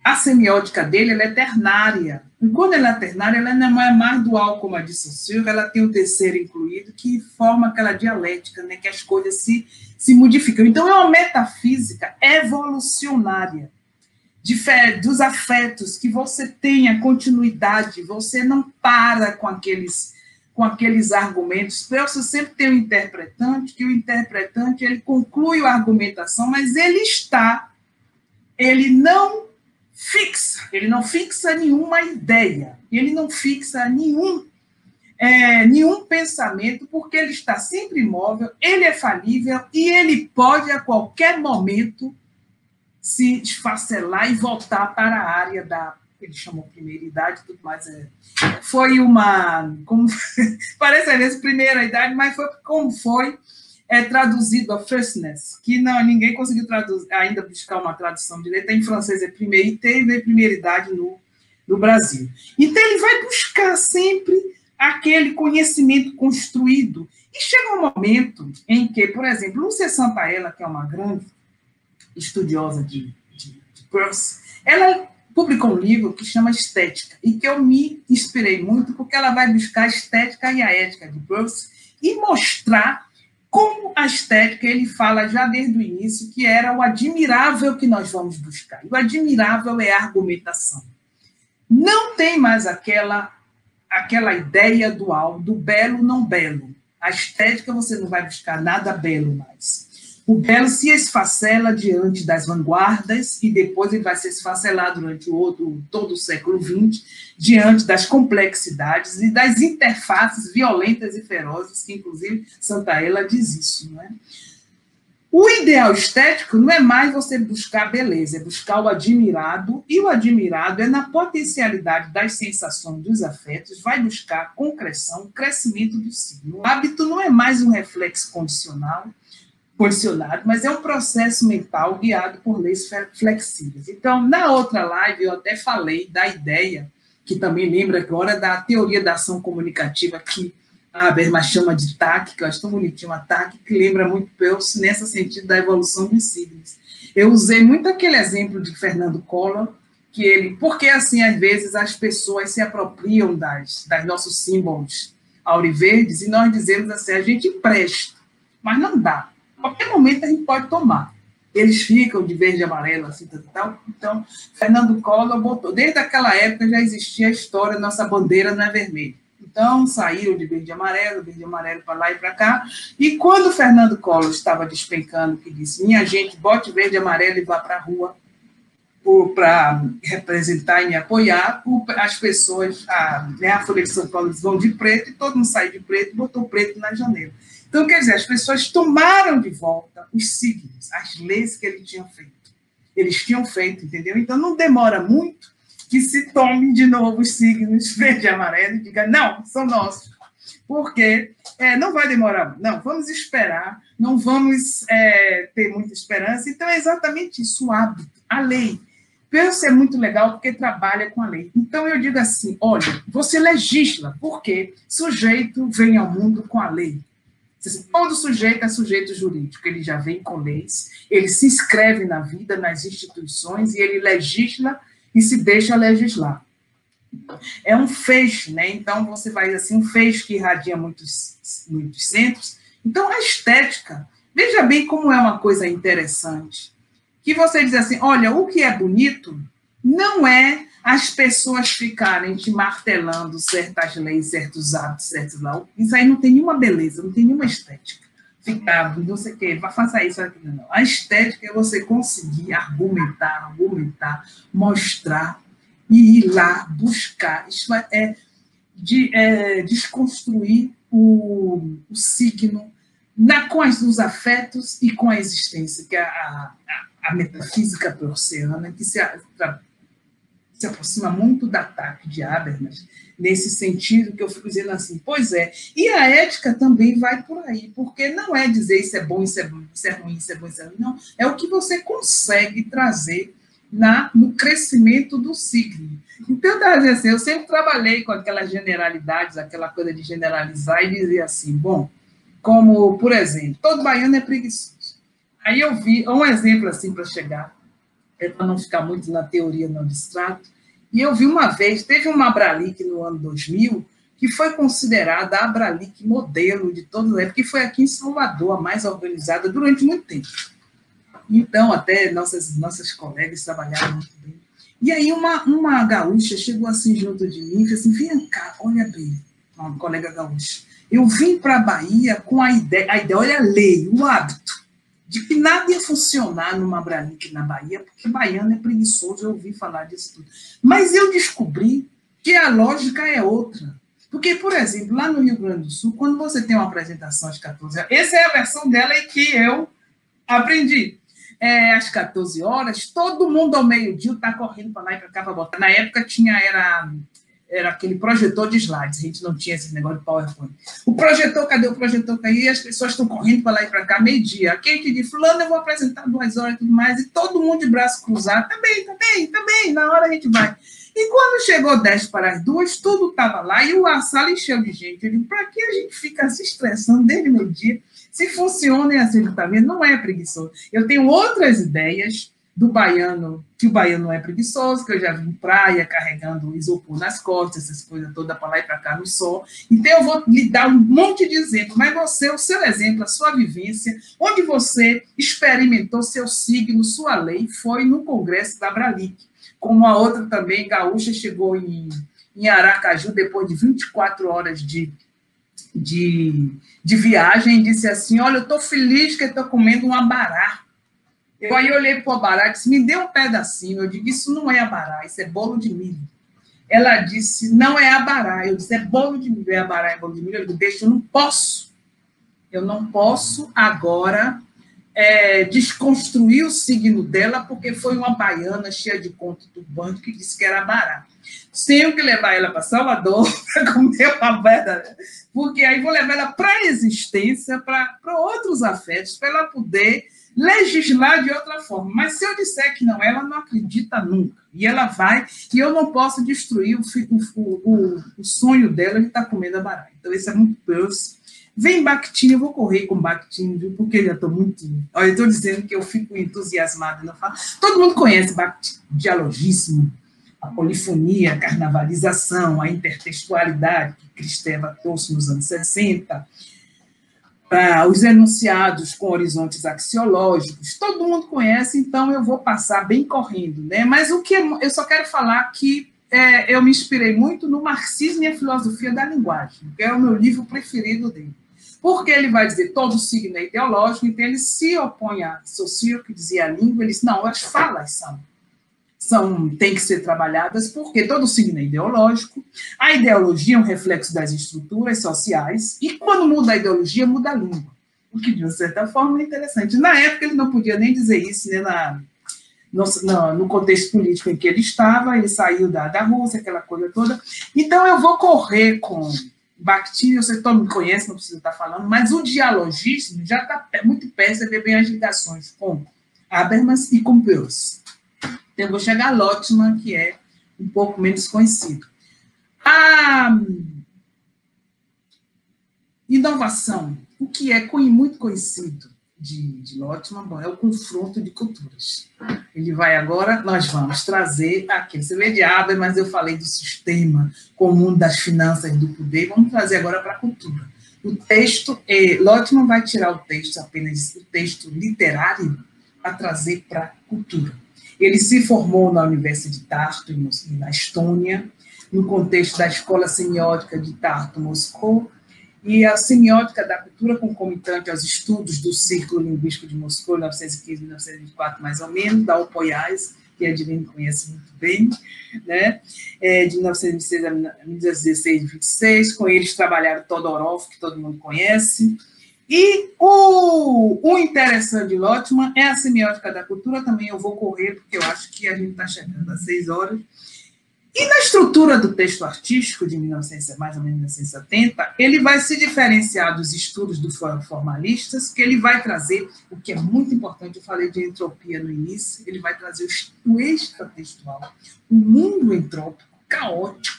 a semiótica dele, ela é ternária. E quando ela é ternária, ela não é mais dual, como a de Saussure, ela tem o terceiro incluído, que forma aquela dialética, né, que as coisas se modificam. Então, é uma metafísica evolucionária, dos afetos, que você tenha continuidade, você não para com aqueles argumentos. Peirce sempre tem um interpretante, que o interpretante ele conclui a argumentação, mas ele não fixa nenhuma ideia, ele não fixa nenhum pensamento, porque ele está sempre imóvel, ele é falível e ele pode, a qualquer momento, se esfacelar e voltar para a área ele chamou primeira idade, tudo mais. Foi parece às vezes primeira idade, mas foi como foi traduzido a firstness, que ninguém conseguiu ainda buscar uma tradução direta. Em francês é primeirité e veio primeira idade no Brasil. Então, ele vai buscar sempre aquele conhecimento construído. E chega um momento em que, por exemplo, Lúcia Santaella, que é uma grande estudiosa de Peirce, ela publicou um livro que chama Estética, e que eu me inspirei muito, porque ela vai buscar a estética e a ética de Peirce e mostrar como a estética, ele fala já desde o início, que era o admirável que nós vamos buscar. E o admirável é a argumentação. Não tem mais aquela ideia dual do belo não belo. A estética, você não vai buscar nada belo mais. O belo se esfacela diante das vanguardas e depois ele vai se esfacelar durante todo o século XX, diante das complexidades e das interfaces violentas e ferozes, que, inclusive, Santaella diz isso. Não é? O ideal estético não é mais você buscar beleza, é buscar o admirado, e o admirado é na potencialidade das sensações, dos afetos, vai buscar concreção, crescimento do signo. O hábito não é mais um reflexo condicionado, mas é um processo mental guiado por leis flexíveis. Então, na outra live, eu até falei da ideia, que também lembra agora da teoria da ação comunicativa, que a Habermas chama de TAC, que eu acho tão bonitinho, a TAC, que lembra muito Peirce nesse sentido da evolução dos signos. Eu usei muito aquele exemplo de Fernando Collor, porque assim, às vezes, as pessoas se apropriam das nossos símbolos auriverdes, e nós dizemos assim, a gente empresta, mas não dá. A qualquer momento a gente pode tomar. Eles ficam de verde e amarelo, assim, tal. Então, Fernando Collor botou. Desde aquela época já existia a história, nossa bandeira não é vermelha. Então, saíram de verde e amarelo para lá e para cá. E quando Fernando Collor estava despencando, que disse, minha gente, bote verde e amarelo e vá para a rua para representar e me apoiar, as pessoas, a Folha de São Paulo vão de preto, e todo mundo sai de preto, botou preto na janela. Então, quer dizer, as pessoas tomaram de volta os signos, as leis que eles tinham feito, entendeu? Então, não demora muito que se tome de novo os signos verde e amarelo e diga, não, são nossos. Porque não vai demorar, não, vamos esperar, não vamos ter muita esperança. Então, é exatamente isso, o hábito, a lei. Peirce é muito legal porque trabalha com a lei. Então, eu digo assim, olha, você legisla, porque sujeito vem ao mundo com a lei. Todo sujeito é sujeito jurídico, ele já vem com leis, ele se inscreve na vida, nas instituições, e ele legisla e se deixa legislar. É um feixe, né? Então, você vai assim, um feixe que irradia muitos centros. Então, a estética, veja bem como é uma coisa interessante, que você diz assim, olha, o que é bonito não é as pessoas ficarem te martelando certas leis, certos atos, certos lá. Isso aí não tem nenhuma beleza, não tem nenhuma estética. ficar, não sei o quê, faça isso, aquilo, não. A estética é você conseguir argumentar, mostrar e ir lá buscar. Isso desconstruir o signo com os afetos e com a existência, que é a metafísica peirceana, que se aproxima muito do ataque de Habermas, nesse sentido que eu fico dizendo assim, pois é, e a ética também vai por aí, porque não é dizer isso é bom, isso é ruim, isso é bom, isso é ruim, não, é o que você consegue trazer no crescimento do signo. Então, assim, eu sempre trabalhei com aquelas generalidades, aquela coisa de generalizar e dizer assim, bom, como, por exemplo, todo baiano é preguiçoso. Aí eu vi um exemplo assim para chegar, para não ficar muito na teoria, no abstrato, e eu vi uma vez, teve uma Abralic no ano 2000, que foi considerada a Abralic modelo de toda a época, que foi aqui em Salvador, a mais organizada durante muito tempo. Então, até nossas colegas trabalharam muito bem. E aí uma gaúcha chegou assim junto de mim e disse assim, vem cá, olha bem, uma colega gaúcha, eu vim para a Bahia com a ideia, olha a lei, o hábito, de que nada ia funcionar numa Abralic na Bahia, porque baiano é preguiçoso, eu ouvi falar disso tudo. Mas eu descobri que a lógica é outra. Porque, por exemplo, lá no Rio Grande do Sul, quando você tem uma apresentação às 14 horas, essa é a versão dela e que eu aprendi. Às 14 horas, todo mundo ao meio-dia está correndo para lá e para cá para botar. Na época era aquele projetor de slides, a gente não tinha esse negócio de PowerPoint. O projetor, cadê o projetor? E as pessoas estão correndo para lá e para cá, meio-dia. Quem que diz, fulano, eu vou apresentar 2 horas e tudo mais, e todo mundo de braço cruzado, também, na hora a gente vai. E quando chegou 10 para as 2, tudo estava lá, e a sala encheu de gente. Eu digo, para que a gente fica se estressando desde meio-dia? Se funciona assim, tá vendo? Não é preguiçoso. Eu tenho outras ideias do baiano, que o baiano não é preguiçoso, que eu já vi em praia carregando isopor nas costas, essas coisas todas para lá e para cá no sol. Então, eu vou lhe dar um monte de exemplos, mas você, o seu exemplo, a sua vivência, onde você experimentou seu signo, sua lei, foi no Congresso da Abralic. Como a outra também, gaúcha, chegou em Aracaju, depois de 24 horas de viagem, e disse assim, olha, eu estou feliz que eu estou comendo um abará. Eu aí olhei para o abará e disse, me dê um pedacinho. Eu digo, isso não é abará, isso é bolo de milho. Ela disse, não é abará. Eu disse, é bolo de milho. É abará, é bolo de milho. Eu digo, deixa, eu não posso agora desconstruir o signo dela, porque foi uma baiana cheia de conto turbante que disse que era abará. Tenho que levar ela para Salvador para comer uma pedra, porque aí vou levar ela para a existência, para outros afetos, para ela poder legislar de outra forma. Mas se eu disser que não, ela não acredita nunca. E ela vai, e eu não posso destruir o sonho dela de estar comendo abará. Então, isso é muito grosso. Vem Bakhtin, eu vou correr com Bakhtin, viu? Porque eu já estou muito... Olha, eu estou dizendo que eu fico entusiasmada. Não falo. Todo mundo conhece Bakhtin, dialogismo, a polifonia, a carnavalização, a intertextualidade, que Kristeva trouxe nos anos 60, os enunciados com horizontes axiológicos, todo mundo conhece, então eu vou passar bem correndo, né? Mas eu só quero falar que eu me inspirei muito no Marxismo e a Filosofia da Linguagem, que é o meu livro preferido dele. Porque ele vai dizer todo signo é ideológico, então ele se opõe a Saussure, que dizia a língua, ele diz, não, as falas têm que ser trabalhadas, porque todo signo é ideológico, a ideologia é um reflexo das estruturas sociais, e quando muda a ideologia, muda a língua. O que, de uma certa forma, é interessante. Na época, ele não podia nem dizer isso, né, no contexto político em que ele estava, ele saiu da Rússia, aquela coisa toda. Então, eu vou correr com Bakhtin, eu sei que todo mundo conhece, não precisa estar falando, mas o dialogismo já está muito perto, você vê bem as ligações com Habermas e com Peirce. Então, eu vou chegar a Lotman, que é um pouco menos conhecido. A inovação, o que é muito conhecido de Lotman, bom, é o confronto de culturas. Ele vai agora, nós vamos trazer aqui, você vê de Habermas, mas eu falei do sistema comum das finanças do poder, vamos trazer agora para a cultura. O texto, Lotman vai tirar o texto, apenas o texto literário, para trazer para a cultura. Ele se formou na Universidade de Tartu, na Estônia, no contexto da Escola Semiótica de Tartu, Moscou, e a semiótica da cultura concomitante aos estudos do Círculo Linguístico de Moscou, 1915-1924, mais ou menos, da Opoiás, que a Edilene conhece muito bem, né? De 1916 a 1916 e 26, com eles trabalharam Todorov, que todo mundo conhece. E o interessante de Lotman é a semiótica da cultura, também eu vou correr, porque eu acho que a gente está chegando às 6 horas. E na estrutura do texto artístico de mais ou menos 1970, ele vai se diferenciar dos estudos do formalistas, que ele vai trazer, o que é muito importante, eu falei de entropia no início, ele vai trazer o extratextual, o mundo entrópico, caótico,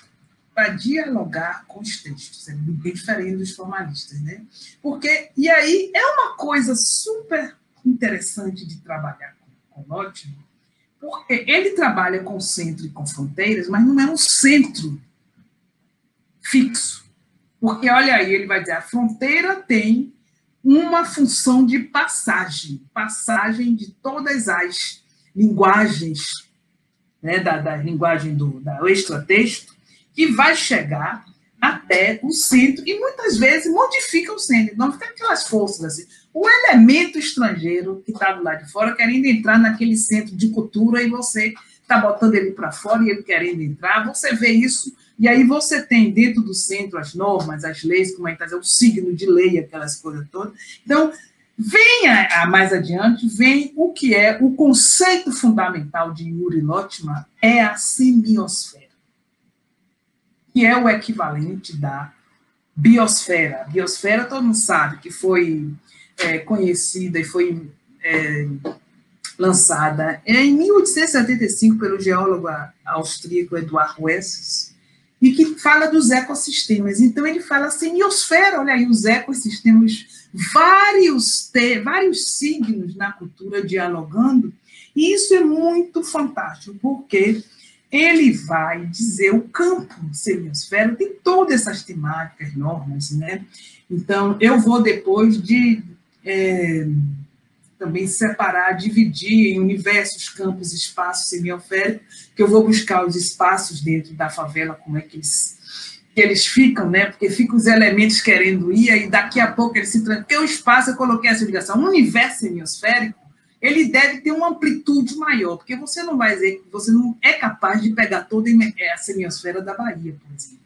para dialogar com os textos, é bem diferente dos formalistas, né? Porque, e aí, é uma coisa super interessante de trabalhar com Lotman, porque ele trabalha com centro e com fronteiras, mas não é um centro fixo. Porque, olha aí, ele vai dizer, a fronteira tem uma função de passagem de todas as linguagens, né, da linguagem do extratexto, que vai chegar até o centro e, muitas vezes, modifica o centro. Não fica aquelas forças assim. O elemento estrangeiro que está do lado de fora querendo entrar naquele centro de cultura e você está botando ele para fora e ele querendo entrar, você vê isso, e aí você tem dentro do centro as normas, as leis, como é que o signo de lei, aquelas coisas todas. Então, mais adiante, vem o que é o conceito fundamental de Yuri Lotman, é a semiosfera, que é o equivalente da biosfera. A biosfera, todo mundo sabe que foi conhecida e foi lançada em 1875 pelo geólogo austríaco Eduard Wesses, e que fala dos ecossistemas. Então, ele fala a semiosfera, olha aí, os ecossistemas, vários signos na cultura dialogando, e isso é muito fantástico, porque ele vai dizer o campo semiosfera tem todas essas temáticas, normas, né? Então, eu vou depois também separar, dividir em universos, campos, espaços semiosféricos, que eu vou buscar os espaços dentro da favela, como é que eles ficam, né? Porque ficam os elementos querendo ir, e daqui a pouco eles se transformam. Porque o espaço, eu coloquei essa ligação, o universo semiosférico, ele deve ter uma amplitude maior, porque você não vai dizer que você não é capaz de pegar toda a semiosfera da Bahia, por exemplo.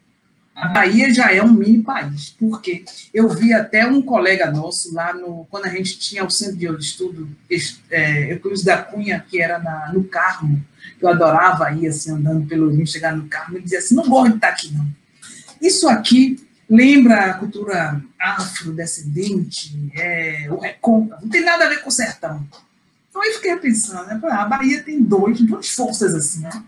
A Bahia já é um mini país, porque eu vi até um colega nosso lá, quando a gente tinha o Centro de Estudo, Euclides da Cunha, que era no Carmo, eu adorava ir assim, andando pelo Rio, chegar no Carmo, e dizia assim, não gosto de estar aqui, não. Isso aqui lembra a cultura afrodescendente, o recôncavo, não tem nada a ver com o sertão. Então, eu fiquei pensando, né? A Bahia tem duas forças assim, né?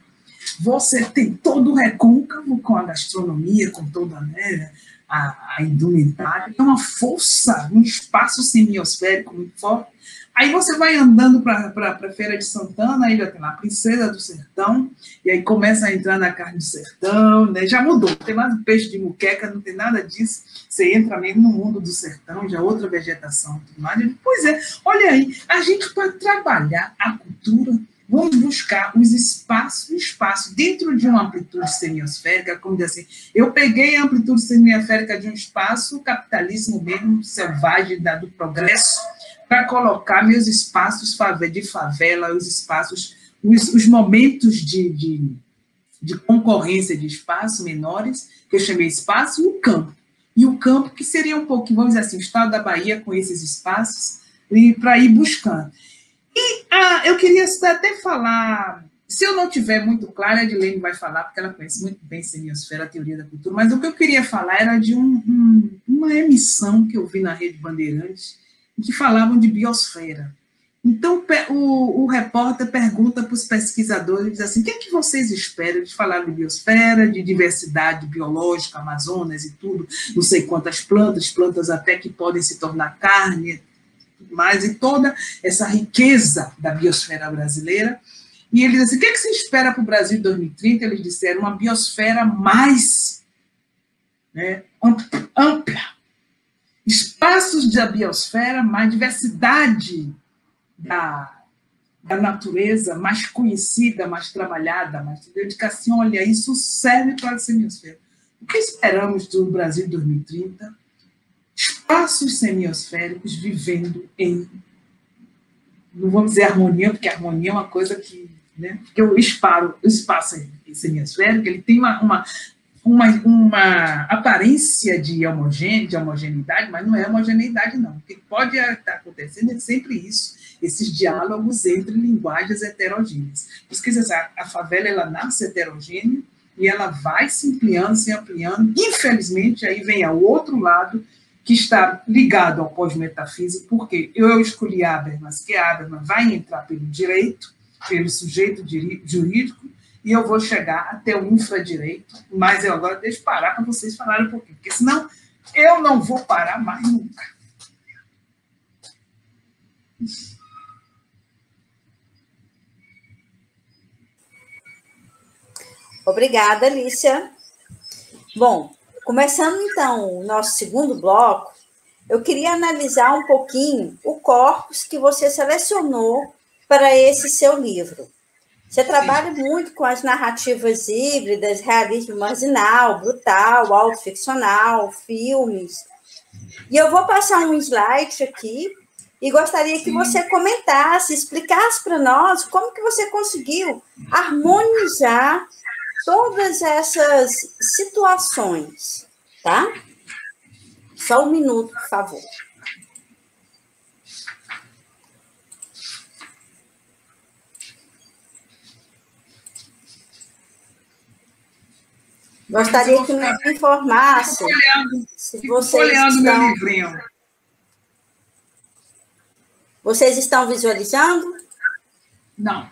Você tem todo o recôncavo com a gastronomia, com toda, né, a indumentária, é uma força, um espaço semiosférico muito forte. Aí você vai andando para a Feira de Santana, aí já tem lá a Princesa do Sertão, e aí começa a entrar na carne do sertão, né? Já mudou, não tem mais o peixe de muqueca, não tem nada disso, você entra mesmo no mundo do sertão, já outra vegetação, tudo mais. Pois é, olha aí, a gente pode trabalhar a cultura, vamos buscar os espaços dentro de uma amplitude semiosférica, como dizer assim, eu peguei a amplitude semiosférica de um espaço capitalíssimo mesmo, selvagem, do progresso, para colocar meus espaços de favela, os espaços, os momentos de concorrência de espaços menores, que eu chamei espaço, e o campo. E o campo que seria um pouquinho, vamos dizer assim, o estado da Bahia com esses espaços, para ir buscando. E eu queria até falar, se eu não tiver muito claro, a Edilene vai falar, porque ela conhece muito bem semiosfera, a teoria da cultura, mas o que eu queria falar era de uma emissão que eu vi na Rede Bandeirantes, que falavam de biosfera. Então, o repórter pergunta para os pesquisadores, diz assim, o que é que vocês esperam de falar de biosfera, de diversidade biológica, Amazonas e tudo, não sei quantas plantas até que podem se tornar carne, mais, e toda essa riqueza da biosfera brasileira. E eles dizem, o que é que você espera para o Brasil em 2030? Eles disseram, uma biosfera mais, né, ampla, espaços da biosfera, mais diversidade da natureza, mais conhecida, mais trabalhada, mais dedicação. Olha, isso serve para a semiosfera. O que esperamos do Brasil em 2030? espaços semiosféricos vivendo em, não vamos dizer harmonia, porque harmonia é uma coisa que, né, porque o espaço semiosférico, ele tem uma aparência de homogeneidade, mas não é homogeneidade, não. O que pode estar acontecendo é sempre isso, esses diálogos entre linguagens heterogêneas. Por isso que a favela, ela nasce heterogênea e ela vai se ampliando. Infelizmente, aí vem ao outro lado, que está ligado ao pós-metafísico, porque eu escolhi Habermas, que Habermas vai entrar pelo direito, pelo sujeito jurídico, e eu vou chegar até o infradireito, mas eu agora deixo parar para vocês falarem um pouquinho, porque senão eu não vou parar mais nunca. Obrigada, Alicia. Bom, começando então o nosso segundo bloco, eu queria analisar um pouquinho o corpus que você selecionou para esse seu livro. Você trabalha muito com as narrativas híbridas, realismo marginal, brutal, autoficcional, filmes. E eu vou passar um slide aqui e gostaria que você comentasse, explicasse para nós como que você conseguiu harmonizar todas essas situações, tá? Só um minuto, por favor. Gostaria que me informasse se vocês estão... meu livrinho. Vocês estão visualizando? Não.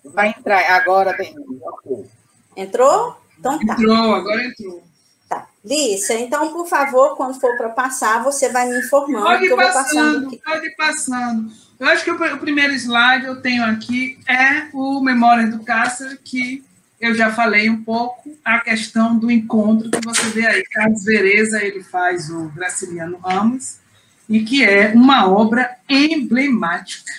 Vai entrar agora, Denise. Entrou? Então tá. Entrou, agora entrou. Tá. Lícia, então, por favor, quando for para passar, você vai me informando. Pode ir passando. Pode ir passando. Eu acho que o primeiro slide eu tenho aqui é o Memória do Cássio, que eu já falei um pouco, a questão do encontro que você vê aí. Carlos Vereza, ele faz o Graciliano Ramos, e que é uma obra emblemática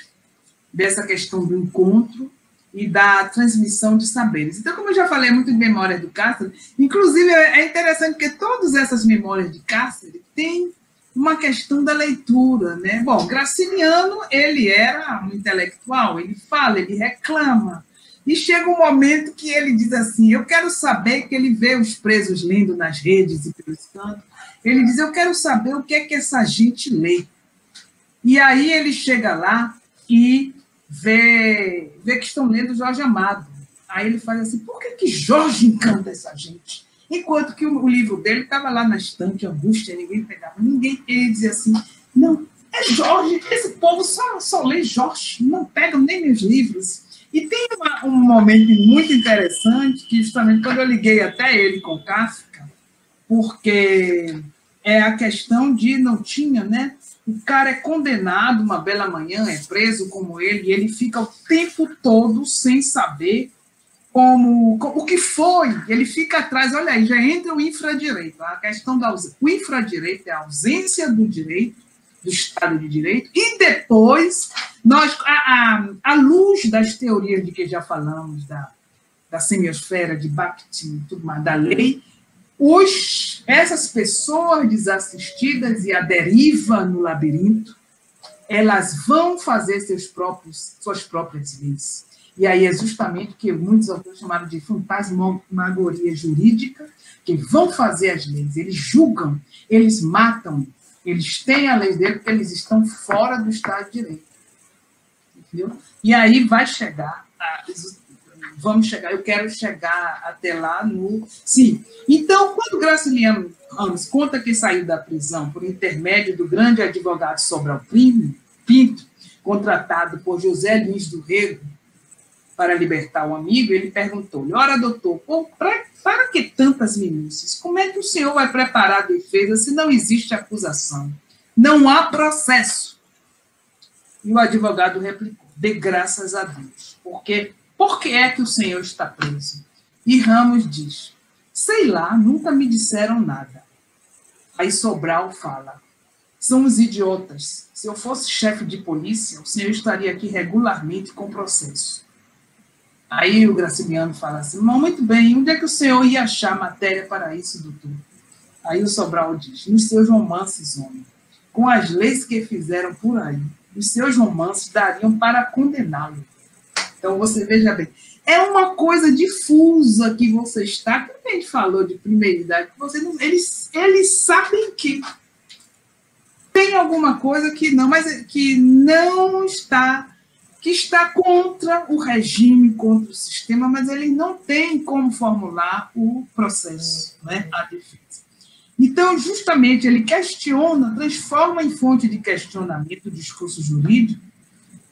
dessa questão do encontro e da transmissão de saberes. Então, como eu já falei muito de Memória do Cássio, inclusive é interessante porque todas essas memórias de Cássio têm uma questão da leitura, né? Bom, Graciliano, ele era um intelectual, ele fala, ele reclama, e chega um momento que ele diz assim, eu quero saber, que ele vê os presos lendo nas redes e pelos cantos, ele diz, eu quero saber o que é que essa gente lê. E aí ele chega lá e vê que estão lendo Jorge Amado. Aí ele faz assim, por que Jorge encanta essa gente? Enquanto que o livro dele estava lá na estante, Angústia, ninguém pegava, ele dizia assim, não, é Jorge, esse povo só lê Jorge, não pegam nem meus livros. E tem um momento muito interessante, que justamente quando eu liguei até ele com Kafka, porque é a questão de não tinha, né? O cara é condenado uma bela manhã, é preso como ele, e ele fica o tempo todo sem saber o que foi. Ele fica atrás, olha aí, já entra o infradireito. A questão da ausência. O infradireito é a ausência do direito, do Estado de Direito, e depois, à luz das teorias de que já falamos, da semiosfera, de Bakhtin, tudo mais, da lei, essas pessoas desassistidas e à deriva no labirinto, elas vão fazer suas próprias leis. E aí é justamente o que muitos autores chamaram de fantasmagoria jurídica, que vão fazer as leis. Eles julgam, eles matam, eles têm a lei dele porque eles estão fora do Estado de Direito. Entendeu? E aí vai chegar... eu quero chegar até lá no... Sim. Então, quando Graciliano Ramos conta que saiu da prisão por intermédio do grande advogado Sobral Pinto, contratado por José Lins do Rego para libertar o amigo, ele perguntou-lhe, ora, doutor, para que tantas minúcias? Como é que o senhor vai preparar a defesa se não existe acusação? Não há processo. E o advogado replicou, dê graças a Deus, porque... Por que é que o senhor está preso? E Ramos diz, sei lá, nunca me disseram nada. Aí Sobral fala, são os idiotas. Se eu fosse chefe de polícia, o senhor estaria aqui regularmente com processo. Aí o Graciliano fala assim, mas muito bem, onde é que o senhor ia achar matéria para isso, doutor? Aí o Sobral diz, nos seus romances, homem, com as leis que fizeram por aí, os seus romances dariam para condená-lo. Então, você veja bem, é uma coisa difusa que você está, como a gente falou de primeira idade, você não, eles sabem que tem alguma coisa que não, mas que não está, que está contra o regime, contra o sistema, mas ele não tem como formular o processo, né, a defesa. Então, justamente, ele questiona, transforma em fonte de questionamento o discurso jurídico,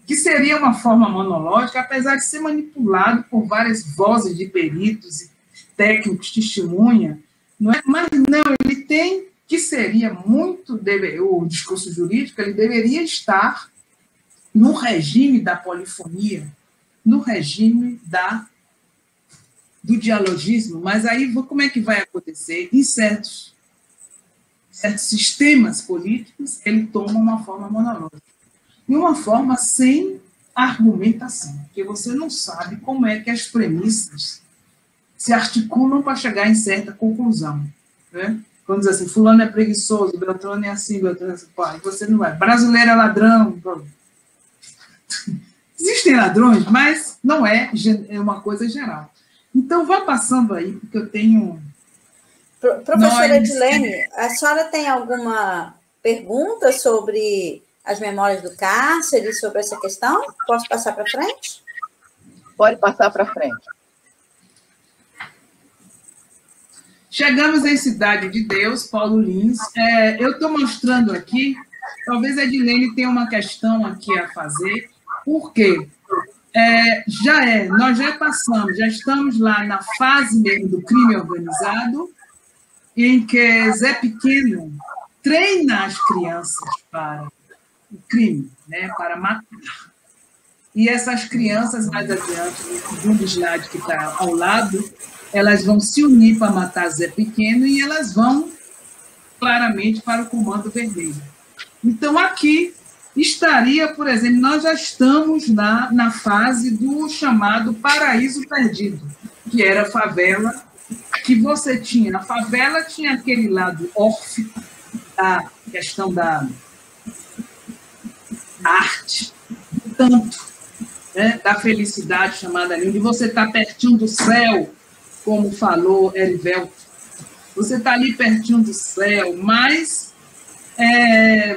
que seria uma forma monológica, apesar de ser manipulado por várias vozes de peritos e técnicos, testemunha, não é? Mas não, ele tem que seria muito, o discurso jurídico, ele deveria estar no regime da polifonia, no regime do dialogismo, mas aí como é que vai acontecer? Em certos sistemas políticos, ele toma uma forma monológica. E uma forma sem argumentação, porque você não sabe como é que as premissas se articulam para chegar em certa conclusão. Né? Quando diz assim, fulano é preguiçoso, Beltrano é assim, Beltrano é assim, pá, você não vai. Brasileiro é ladrão. Existem ladrões, mas não é uma coisa geral. Então, vá passando aí, porque eu tenho... Professora Edilene, a senhora tem alguma pergunta sobre as memórias do cárcere, sobre essa questão? Posso passar para frente? Pode passar para frente. Chegamos em Cidade de Deus, Paulo Lins. Eu estou mostrando aqui, talvez a Edilene tenha uma questão aqui a fazer, porque nós já passamos, já estamos lá na fase mesmo do crime organizado, em que Zé Pequeno treina as crianças para o crime, né, para matar. E essas crianças, mais adiante, no segundo slide que está ao lado, elas vão se unir para matar Zé Pequeno e elas vão claramente para o Comando Vermelho. Então, aqui estaria, por exemplo, nós já estamos na fase do chamado Paraíso Perdido, que era a favela, que você tinha. Na favela tinha aquele lado órfico, da questão da arte, tanto, né, da felicidade chamada ali, onde você está pertinho do céu, como falou Erivelto. Você está ali pertinho do céu, mas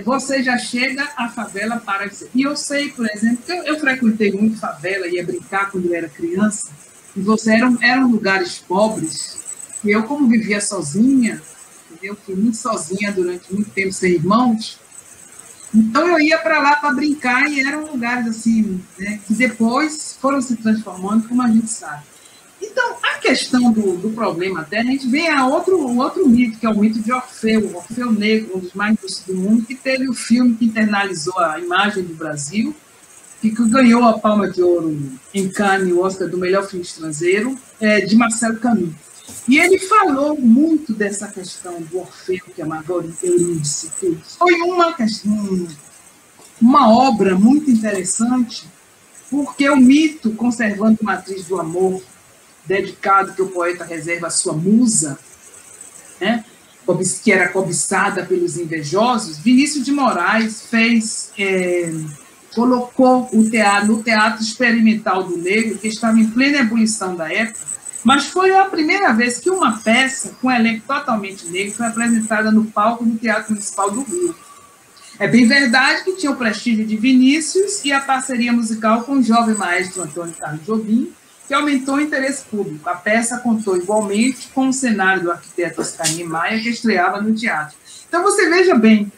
você já chega à favela para dizer. E eu sei, por exemplo, que eu frequentei muito favela, ia brincar quando eu era criança, e eram lugares pobres, e eu, como vivia sozinha, eu fui muito sozinha durante muito tempo, sem irmãos, então eu ia para lá para brincar, e eram lugares assim, né, que depois foram se transformando, como a gente sabe. Então, a questão do problema até, a gente vem a outro mito, que é o mito de Orfeu, o Orfeu Negro, um dos mais doces do mundo, que teve o filme que internalizou a imagem do Brasil, que ganhou a Palma de Ouro em Cannes, o Oscar do melhor filme estrangeiro, de Marcelo Camus. E ele falou muito dessa questão do Orfeu, que a Margarida Eurídice fez. Foi uma obra muito interessante, porque o mito, conservando matriz do amor, dedicado que o poeta reserva à sua musa, né, que era cobiçada pelos invejosos, Vinícius de Moraes colocou o teatro no Teatro Experimental do Negro, que estava em plena ebulição da época, mas foi a primeira vez que uma peça com um elenco totalmente negro foi apresentada no palco do Teatro Municipal do Rio. É bem verdade que tinha o prestígio de Vinícius e a parceria musical com o jovem maestro Antônio Carlos Jobim, que aumentou o interesse público. A peça contou igualmente com o cenário do arquiteto Oscar Niemeyer, que estreava no teatro. Então, você veja bem,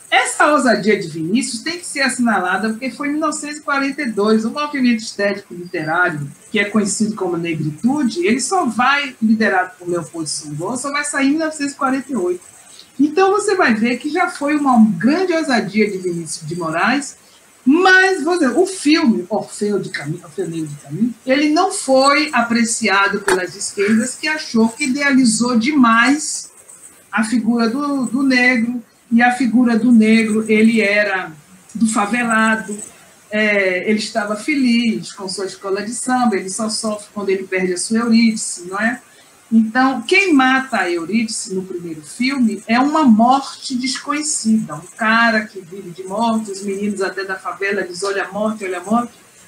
essa ousadia de Vinícius tem que ser assinalada, porque foi em 1942, o movimento estético literário, que é conhecido como negritude, ele só vai, liderado por Leopoldo Sambor, só vai sair em 1948. Então, você vai ver que já foi uma grande ousadia de Vinícius de Moraes, mas, vou dizer, o filme Orfeu Negro de Camus, ele não foi apreciado pelas esquerdas, que achou que idealizou demais a figura do negro, e a figura do negro, ele era do favelado, ele estava feliz com sua escola de samba, ele só sofre quando ele perde a sua Eurídice, não é? Então, quem mata a Eurídice no primeiro filme é uma morte desconhecida, um cara que vive de morte, os meninos até da favela dizem olha a morte,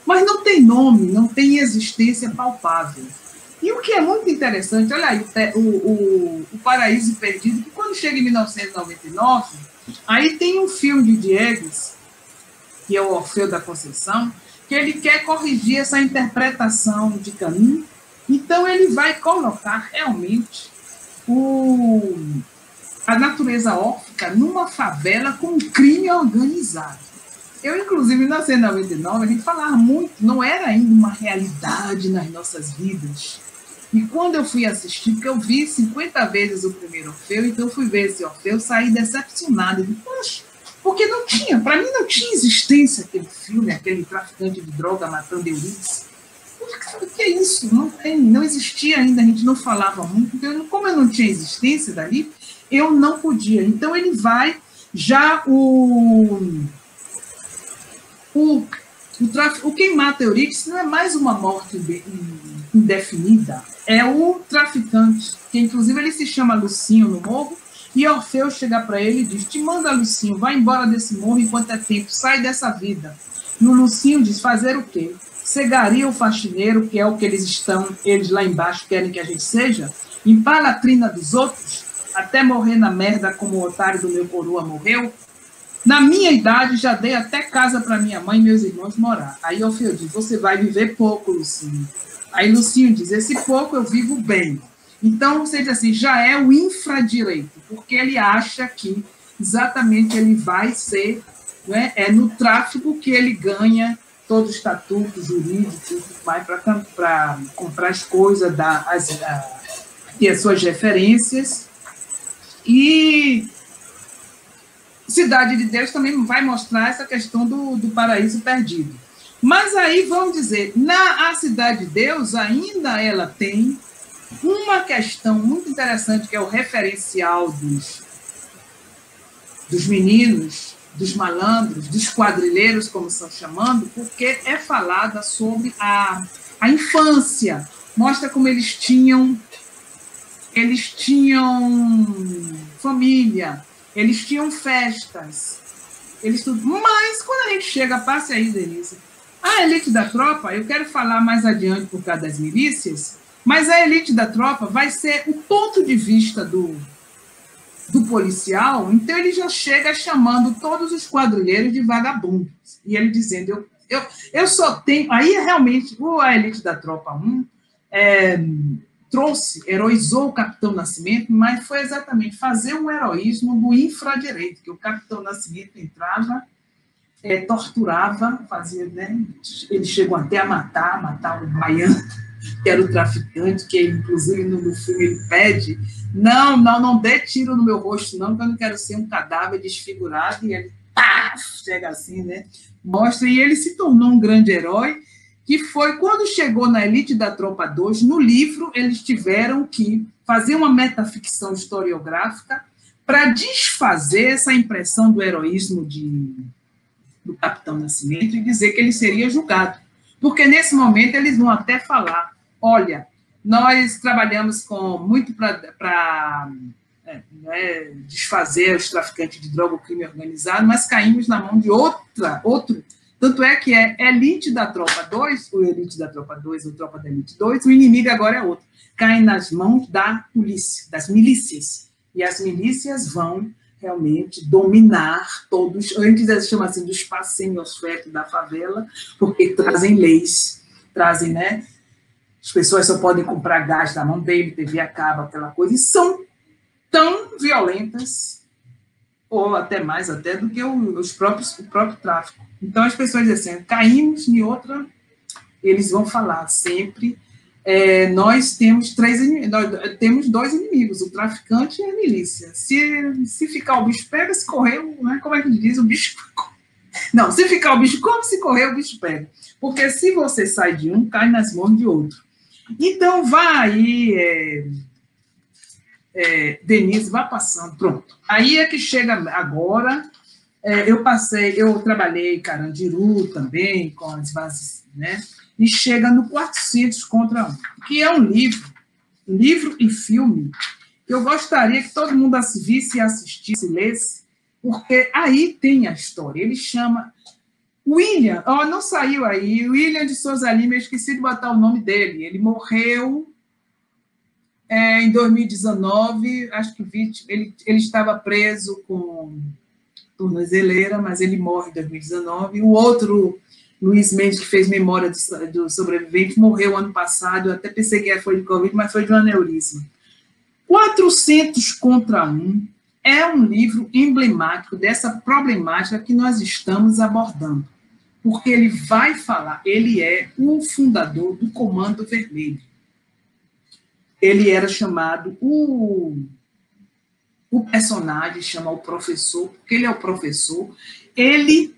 mas não tem nome, não tem existência palpável. E o que é muito interessante, olha aí, o Paraíso Perdido, que quando chega em 1999, aí tem um filme de Diegues, que é o Orfeu da Conceição, que ele quer corrigir essa interpretação de Caminho. Então, ele vai colocar realmente a natureza órfica numa favela com um crime organizado. Eu, inclusive, em 1999, a gente falava muito, não era ainda uma realidade nas nossas vidas. E quando eu fui assistir, porque eu vi 50 vezes o primeiro Orfeu, então eu fui ver esse Orfeu, saí decepcionada. Poxa, porque não tinha, para mim não tinha existência aquele filme, aquele traficante de droga matando Eurídice. O que é isso? Não existia ainda, a gente não falava muito, então, como eu não tinha existência dali, eu não podia. Então ele vai, já quem mata Eurídice não é mais uma morte indefinida, é o traficante, que inclusive ele se chama Lucinho no morro, e Orfeu chega para ele e diz, te manda, Lucinho, vai embora desse morro enquanto é tempo, sai dessa vida. E o Lucinho diz, fazer o quê? Cegaria o faxineiro, que é o que eles lá embaixo querem que a gente seja, empar a trina dos outros, até morrer na merda como o otário do meu coroa morreu. Na minha idade, já dei até casa para minha mãe e meus irmãos morar. Aí Orfeu diz, você vai viver pouco, Lucinho. Aí Lucinho diz, esse pouco eu vivo bem. Então, você diz assim, já é o infradireito, porque ele acha que exatamente ele vai ser, né, é no tráfico que ele ganha todo o estatuto jurídico, vai para comprar as coisas, ter as suas referências. E Cidade de Deus também vai mostrar essa questão do paraíso perdido. Mas aí, vamos dizer, a Cidade de Deus ainda ela tem uma questão muito interessante, que é o referencial dos meninos, dos malandros, dos quadrilheiros, como estão chamando, porque é falada sobre a infância, mostra como eles tinham família, eles tinham festas, mas quando a gente chega, passe aí, Denise, a elite da tropa, eu quero falar mais adiante por causa das milícias, mas a elite da tropa vai ser o ponto de vista do policial, então ele já chega chamando todos os quadrilheiros de vagabundos. E ele dizendo, eu só tenho... Aí, realmente, a elite da tropa 1 heroizou o Capitão Nascimento, mas foi exatamente fazer um heroísmo do infradireito, que o Capitão Nascimento entrava, torturava, fazia... Né, eles chegam até a matar o baiano, que era o traficante, que inclusive no filme ele pede, não dê tiro no meu rosto não, porque eu não quero ser um cadáver desfigurado, e ele chega assim, né? Mostra, e ele se tornou um grande herói, que foi quando chegou na Elite da Tropa 2, no livro eles tiveram que fazer uma metaficção historiográfica para desfazer essa impressão do heroísmo do Capitão Nascimento e dizer que ele seria julgado. Porque, nesse momento, eles vão até falar, olha, nós trabalhamos muito para desfazer os traficantes de droga, o crime organizado, mas caímos na mão de outro. Tanto é que é Elite da Tropa 2, ou Elite da Tropa 2, ou Tropa da Elite 2, o inimigo agora é outro. Cai nas mãos da polícia, das milícias. E as milícias vão realmente dominar todos, antes eles chamam assim do espaço semiosférico da favela, porque trazem leis, trazem, né, as pessoas só podem comprar gás da mão dele, TV a cabo, aquela coisa, e são tão violentas, ou até mais até do que o próprio tráfico. Então as pessoas dizem assim, caímos em outra, eles vão falar sempre, nós temos dois inimigos, o traficante e a milícia. Se ficar o bicho pega, se correr, né, como é que diz, o bicho... Não, se ficar o bicho come, se correr, o bicho pega. Porque se você sai de um, cai nas mãos de outro. Então, vai aí, Denise, vai passando, pronto. Aí é que chega agora eu trabalhei em Carandiru também, com as bases, né? E chega no 400 contra 1, que é um livro e filme, que eu gostaria que todo mundo visse, assistisse, lesse, porque aí tem a história. Ele chama William, não saiu aí, William de Souza Lima, eu esqueci de botar o nome dele, ele morreu em 2019, acho que ele estava preso com tornozeleira, mas ele morre em 2019, o outro, Luiz Mendes, que fez Memória do Sobrevivente, morreu ano passado, eu até pensei que foi de Covid, mas foi de um aneurisma. 400 contra 1 é um livro emblemático dessa problemática que nós estamos abordando, porque ele vai falar, ele é o fundador do Comando Vermelho. Ele era chamado, o personagem chama o professor, porque ele é o professor, ele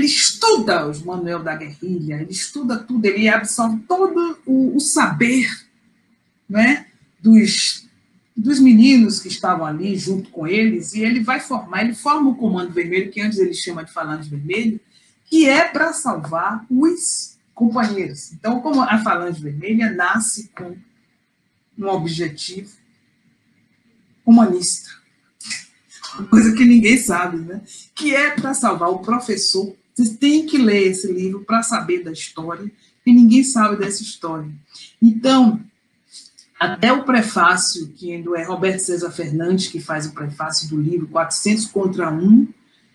estuda os manuais da guerrilha, ele estuda tudo, ele absorve todo o saber, né, dos meninos que estavam ali junto com eles, e ele forma o Comando Vermelho, que antes ele chama de Falange Vermelho, que é para salvar os companheiros. Então, como a Falange Vermelha nasce com um objetivo humanista, coisa que ninguém sabe, né? Que é para salvar o professor. Vocês têm que ler esse livro para saber da história, e ninguém sabe dessa história. Então, até o prefácio, que ainda é Roberto César Fernandes, que faz o prefácio do livro 400 contra 1,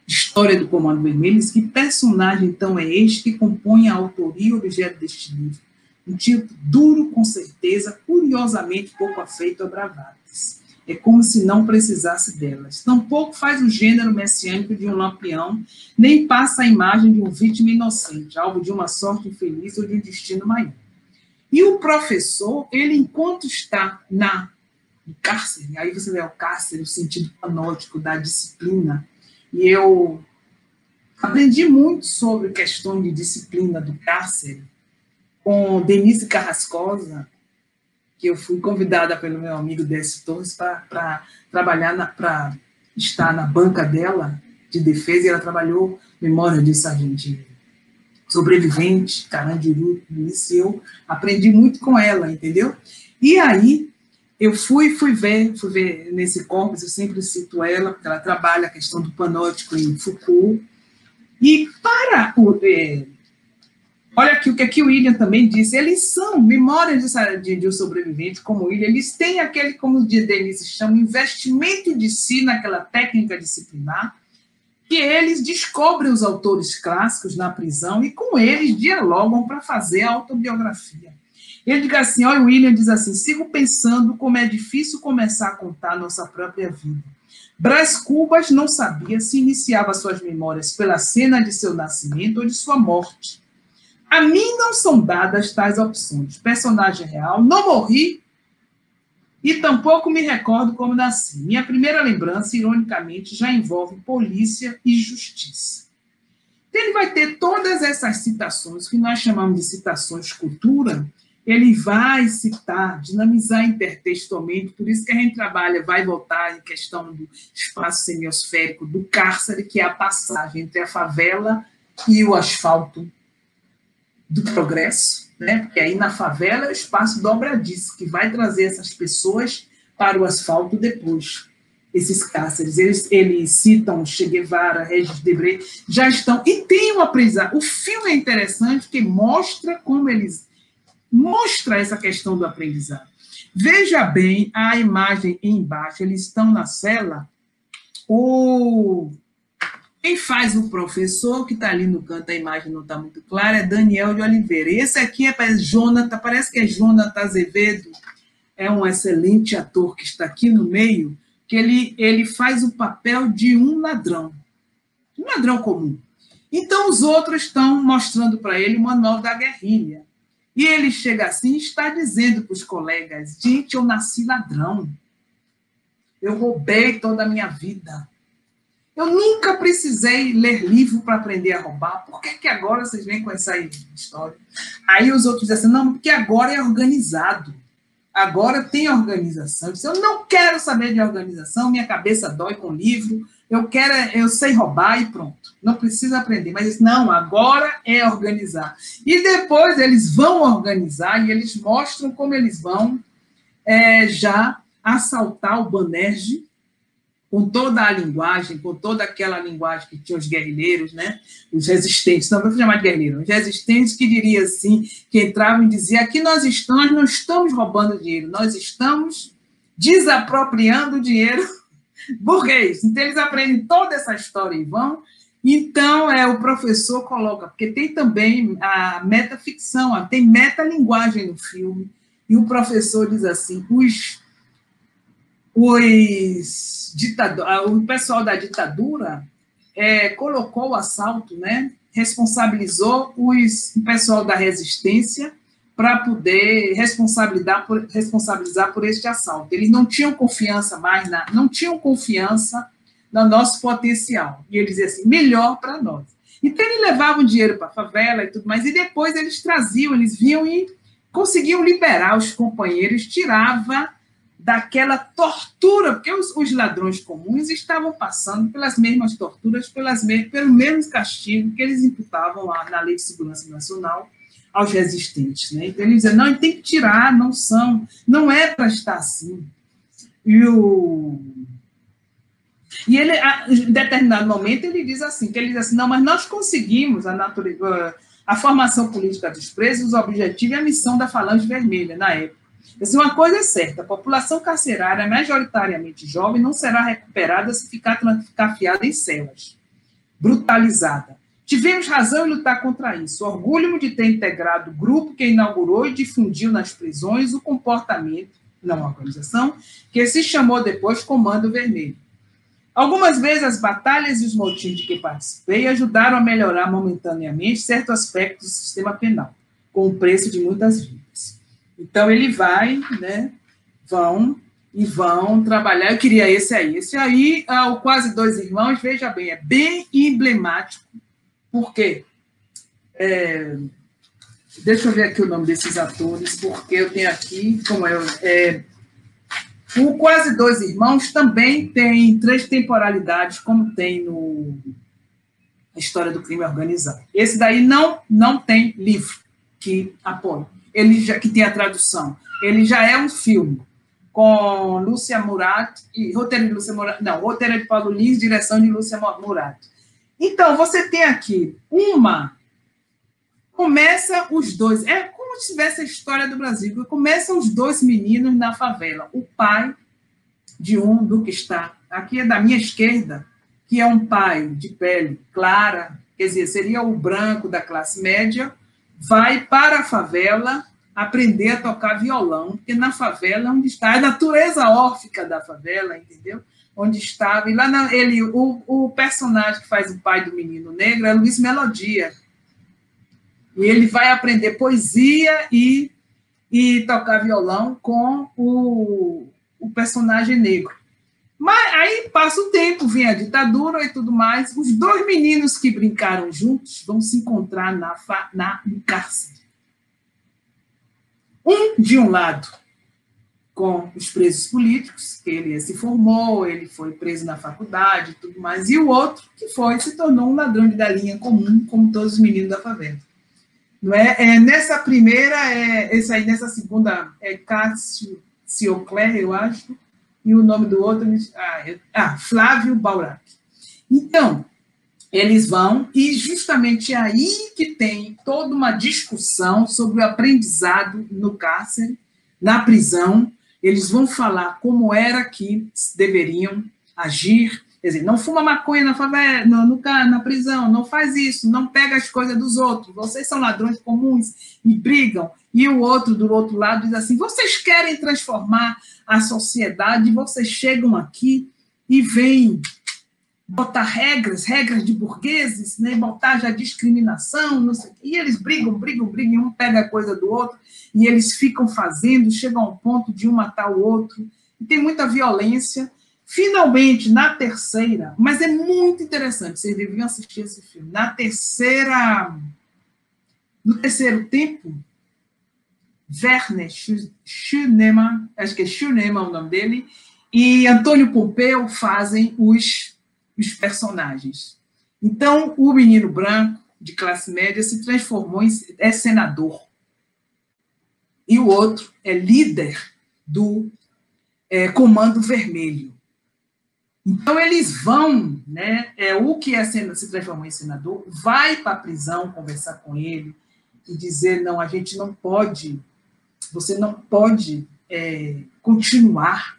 História do Comando Vermelho, que personagem, então, é este que compõe a autoria e objeto deste livro? Um tipo duro, com certeza, curiosamente pouco afeito a bravatas. É como se não precisasse delas. Tampouco faz o gênero messiânico de um lampião, nem passa a imagem de um vítima inocente, alvo de uma sorte infeliz ou de um destino maior. E o professor, ele, enquanto está no cárcere, aí você vê o cárcere, o sentido panótico da disciplina, e eu aprendi muito sobre questão de disciplina do cárcere com Denise Carrascosa, que eu fui convidada pelo meu amigo Décio Torres para trabalhar, para estar na banca dela de defesa, e ela trabalhou Memória de Sargento Sobrevivente, Carandiru, isso, e eu aprendi muito com ela, entendeu? E aí eu fui ver nesse corpus, eu sempre cito ela, porque ela trabalha a questão do panótico em Foucault, e olha aqui o que o William também disse, eles são memórias de um sobrevivente como o William, eles têm aquele, como o Denise chama, investimento de si naquela técnica disciplinar, que eles descobrem os autores clássicos na prisão e com eles dialogam para fazer a autobiografia. Ele diz assim, olha, o William diz assim, sigo pensando como é difícil começar a contar nossa própria vida. Brás Cubas não sabia se iniciava suas memórias pela cena de seu nascimento ou de sua morte. A mim não são dadas tais opções. Personagem real, não morri e tampouco me recordo como nasci. Minha primeira lembrança, ironicamente, já envolve polícia e justiça. Então, ele vai ter todas essas citações, que nós chamamos de citações cultura, ele vai citar, dinamizar intertextualmente, por isso que a gente trabalha, vai voltar em questão do espaço semiosférico do cárcere, que é a passagem entre a favela e o asfalto do progresso, né? Porque aí na favela é o espaço dobradiço, que vai trazer essas pessoas para o asfalto depois. Esses cárceres, eles citam Che Guevara, Regis Debray, já estão, e tem uma aprendizado. O filme é interessante, porque mostra como eles, mostra essa questão do aprendizado. Veja bem a imagem embaixo, eles estão na cela, quem faz o professor, que está ali no canto, a imagem não está muito clara, é Daniel de Oliveira. E esse aqui é Jonathan, parece que é Jonathan Azevedo, é um excelente ator que está aqui no meio, que ele faz o papel de um ladrão comum. Então, os outros estão mostrando para ele o manual da guerrilha. E ele chega assim e está dizendo para os colegas, gente, eu nasci ladrão, eu roubei toda a minha vida. Eu nunca precisei ler livro para aprender a roubar. Por que agora vocês vêm com essa história? Aí os outros dizem assim, não, porque agora é organizado. agora tem organização. Eu disse, eu não quero saber de organização, minha cabeça dói com livro, eu sei roubar e pronto. Não precisa aprender. Mas disse, não, agora é organizar. E depois eles vão organizar e eles mostram como eles vão já assaltar o Banerjee, com toda a linguagem, com toda aquela linguagem que tinha os guerrilheiros, né? Os resistentes, não vou chamar de guerrilheiro, os resistentes que diria assim, que entravam e diziam, aqui nós não estamos roubando dinheiro, nós estamos desapropriando o dinheiro burguês. Então, eles aprendem toda essa história e vão. Então, o professor coloca, porque tem também a metaficção, tem metalinguagem no filme, e o professor diz assim, o pessoal da ditadura colocou o assalto, né? Responsabilizou o pessoal da resistência para poder responsabilizar por este assalto. Eles não tinham confiança mais, não tinham confiança no nosso potencial. E eles diziam assim, melhor para nós. Então, eles levavam dinheiro para a favela e tudo mais, e depois eles traziam, eles vinham e conseguiam liberar os companheiros, tirava daquela tortura, porque os ladrões comuns estavam passando pelas mesmas torturas, pelo mesmo castigo que eles imputavam lá na Lei de Segurança Nacional aos resistentes. Né? Então, eles diziam, não, tem que tirar, não é para estar assim. E ele, em determinado momento, ele diz assim, não, mas nós conseguimos a formação política dos presos, o objetivo e a missão da Falange Vermelha, na época. Assim, uma coisa é certa, a população carcerária, majoritariamente jovem, não será recuperada se ficar fiada em celas, brutalizada. Tivemos razão em lutar contra isso. Orgulho-me de ter integrado o grupo que inaugurou e difundiu nas prisões o comportamento, não a organização, que se chamou depois Comando Vermelho. Algumas vezes as batalhas e os motins de que participei ajudaram a melhorar momentaneamente certos aspectos do sistema penal, com o preço de muitas vidas. Então, ele vai, né, vão trabalhar. Eu queria esse aí. Esse aí, o Quase Dois Irmãos, veja bem, é bem emblemático. Por quê? Deixa eu ver aqui o nome desses atores, porque eu tenho aqui, o Quase Dois Irmãos também tem 3 temporalidades, como tem na História do Crime Organizado. Esse daí não tem livro que apoia. Que tem a tradução. Ele já é um filme com Lúcia Murat, roteiro é de Paulo Lins, direção de Lúcia Murat. Então, você tem aqui começa os dois, é como se tivesse a história do Brasil, começam os 2 meninos na favela, o pai do que está, aqui é da minha esquerda, que é um pai de pele clara, quer dizer, seria o branco da classe média, vai para a favela aprender a tocar violão, porque na favela onde está, a natureza órfica da favela, entendeu? Onde estava, e lá o personagem que faz o pai do menino negro é Luiz Melodia, e ele vai aprender poesia e tocar violão com o personagem negro. Mas aí passa o tempo, vem a ditadura e tudo mais, os 2 meninos que brincaram juntos vão se encontrar no cárcere. Um, de um lado, com os presos políticos, que ele se formou, ele foi preso na faculdade e tudo mais, e o outro que se tornou um ladrão de galinha comum, como todos os meninos da favela. Não é? Nessa primeira, nessa segunda é Cássio Ciocler, eu acho, e o nome do outro Flávio Baurac. Então, eles vão, e justamente é aí que tem toda uma discussão sobre o aprendizado no cárcere, na prisão. Eles vão falar como era que deveriam agir, quer dizer, não fuma maconha na favela, na prisão, não faz isso, não pega as coisas dos outros, vocês são ladrões comuns e brigam. E o outro, do outro lado, diz assim, vocês querem transformar a sociedade, vocês chegam aqui e vêm botar regras de burgueses, né, botar já discriminação, não sei, e eles brigam, um pega a coisa do outro, e eles ficam fazendo, chegam ao ponto de um matar o outro, e tem muita violência. Finalmente, na terceira, mas é muito interessante, vocês deviam assistir esse filme, no terceiro tempo, Werner Schönemann, acho que é Schönemann o nome dele, e Antônio Pompeu fazem os personagens. Então, o menino branco, de classe média, se transformou é senador. E o outro é líder do Comando Vermelho. Então, eles vão, né, o que se transformou em senador, vai para a prisão conversar com ele e dizer, não, a gente não pode, você não pode continuar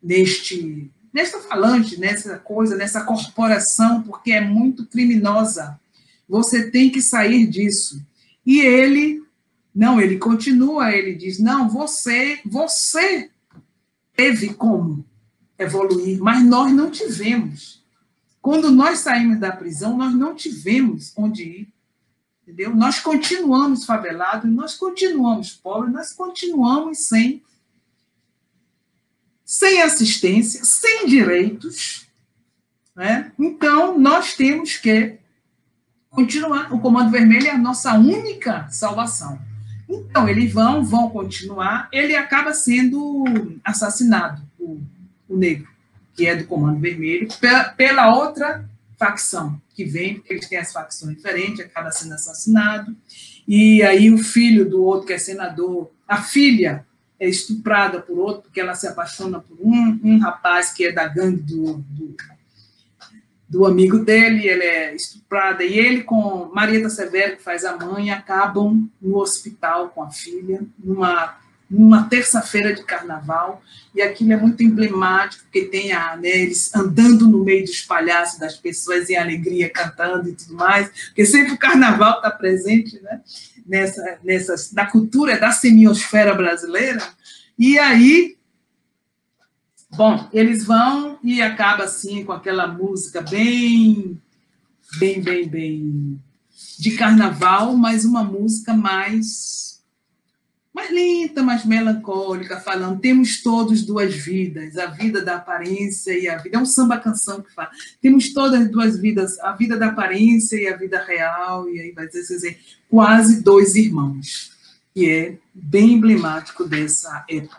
nessa falange, nessa coisa, nessa corporação, porque é muito criminosa. Você tem que sair disso. E ele continua, ele diz, não, você teve como evoluir, mas nós não tivemos. Quando nós saímos da prisão, nós não tivemos onde ir, entendeu? Nós continuamos favelados, nós continuamos pobres, nós continuamos sem assistência, sem direitos, né? Então, nós temos que continuar. O Comando Vermelho é a nossa única salvação. Então, eles vão continuar, ele acaba sendo assassinado, o negro, que é do Comando Vermelho, pela outra facção que vem, porque eles têm as facções diferentes, acaba sendo assassinado, e aí o filho do outro, que é senador, a filha é estuprada por outro, porque ela se apaixona por um rapaz que é da gangue do amigo dele, ela é estuprada, e ele com Marieta Severo, que faz a mãe, acabam no hospital com a filha, numa terça-feira de carnaval, e aquilo é muito emblemático, porque tem eles andando no meio dos palhaços, das pessoas em alegria, cantando e tudo mais, porque sempre o carnaval está presente, né, na cultura da semiosfera brasileira, e aí, bom, eles vão e acaba assim com aquela música bem de carnaval, mas uma música mais lenta, mais melancólica, falando, temos todos duas vidas, a vida da aparência e a vida, é um samba-canção que fala, temos todas as duas vidas, a vida da aparência e a vida real, e aí vai dizer, quase dois irmãos, que é bem emblemático dessa época.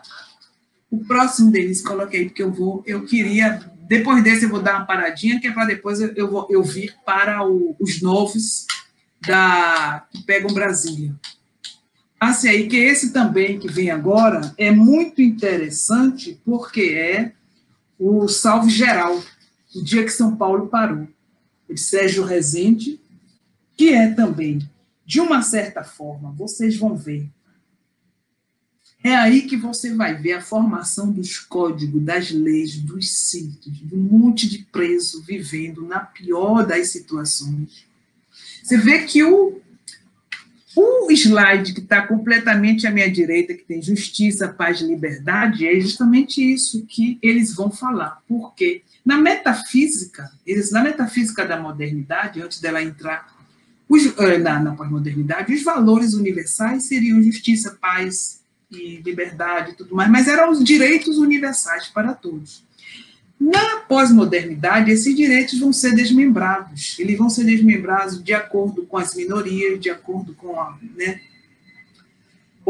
O próximo deles coloquei, porque eu queria, depois desse eu vou dar uma paradinha, que é para depois eu vir para os novos que pegam Brasília. Assim aí, que esse também que vem agora é muito interessante, porque é o Salve Geral, o dia que São Paulo parou, de Sérgio Rezende, que é também, de uma certa forma, vocês vão ver, é aí que você vai ver a formação dos códigos, das leis, dos sítios, de um monte de preso vivendo na pior das situações. Você vê que o slide que está completamente à minha direita, que tem justiça, paz e liberdade, é justamente isso que eles vão falar. Porque na metafísica da modernidade, antes dela entrar na pós-modernidade, os valores universais seriam justiça, paz e liberdade e tudo mais, mas eram os direitos universais para todos. Na pós-modernidade, esses direitos vão ser desmembrados. Eles vão ser desmembrados de acordo com as minorias, de acordo com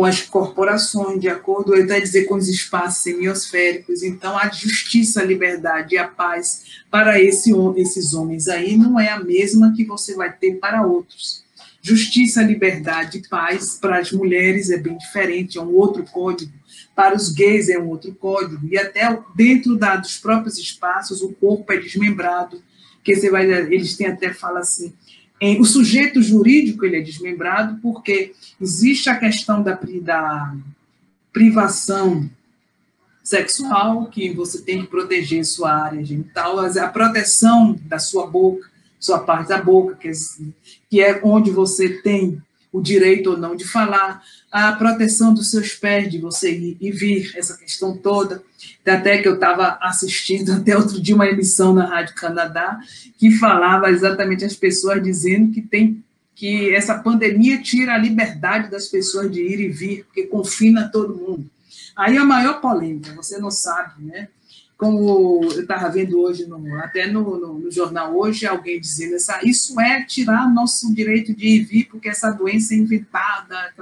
as corporações, de acordo, eu ia dizer, com os espaços semiosféricos. Então, a justiça, a liberdade e a paz para esses homens aí não é a mesma que você vai ter para outros. Justiça, liberdade e paz para as mulheres é bem diferente, é um outro código. Para os gays é um outro código, e até dentro dos próprios espaços o corpo é desmembrado, que eles têm até, fala assim, o sujeito jurídico ele é desmembrado porque existe a questão da privação sexual, que você tem que proteger sua área genital, a proteção da sua boca, sua parte da boca, que é onde você tem o direito ou não de falar, a proteção dos seus pés, de você ir e vir, essa questão toda. Até que eu estava assistindo até outro dia uma emissão na Rádio Canadá que falava exatamente as pessoas dizendo que essa pandemia tira a liberdade das pessoas de ir e vir, porque confina todo mundo. Aí a maior polêmica, você não sabe, né? Como eu estava vendo hoje, até no jornal hoje, alguém dizendo isso é tirar nosso direito de ir e vir, porque essa doença é inventada,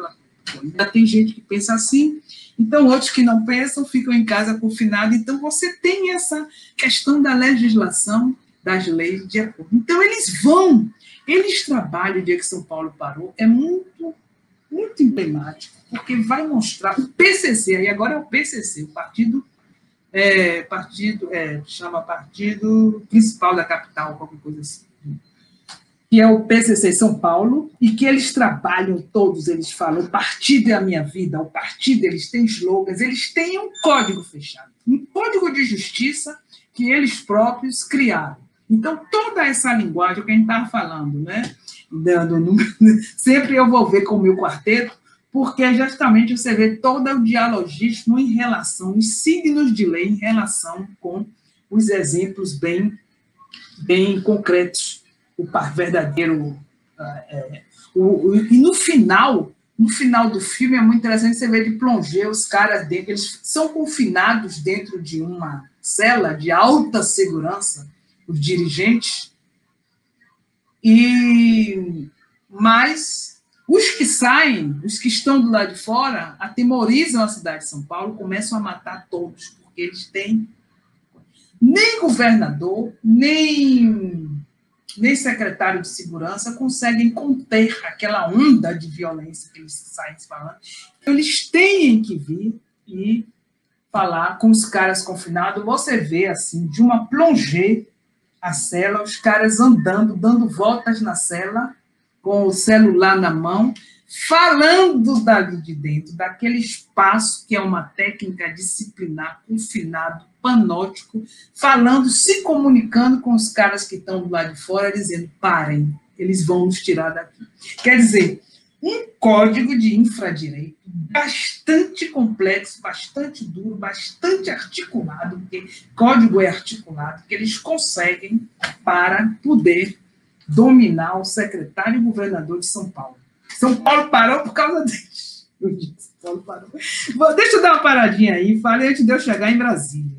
Ainda tem gente que pensa assim, então outros que não pensam ficam em casa confinados. Então você tem essa questão da legislação, das leis de acordo. Então eles trabalham o dia que São Paulo parou, é muito, muito emblemático, porque vai mostrar o PCC, aí agora é o PCC, o chama Partido Principal da Capital, qualquer coisa assim, que é o PCC São Paulo, e que eles trabalham todos, eles falam, o partido é a minha vida, o partido, eles têm slogans, eles têm um código fechado, um código de justiça que eles próprios criaram. Então, toda essa linguagem que a gente estava falando, né? Sempre eu vou ver com o meu quarteto, porque justamente você vê todo o dialogismo em relação, os signos de lei em relação com os exemplos bem concretos, o verdadeiro... e no final do filme é muito interessante você ver de plongé os caras dentro, eles são confinados dentro de uma cela de alta segurança, os dirigentes, mas os que saem, os que estão do lado de fora, atemorizam a cidade de São Paulo, começam a matar todos, porque eles têm nem governador, nem secretário de segurança conseguem conter aquela onda de violência que eles saem falando. Então, eles têm que vir e falar com os caras confinados. Você vê, assim, de uma plongé a cela, os caras andando, dando voltas na cela, com o celular na mão, falando dali de dentro, daquele espaço que é uma técnica disciplinar, confinado, panótico, falando, se comunicando com os caras que estão do lado de fora, dizendo, parem, eles vão nos tirar daqui. Quer dizer, um código de infradireito bastante complexo, bastante duro, bastante articulado, porque código é articulado, que eles conseguem para poder dominar o secretário e governador de São Paulo. São Paulo parou por causa deles. São Paulo parou. Bom, deixa eu dar uma paradinha aí, falei antes de eu chegar em Brasília.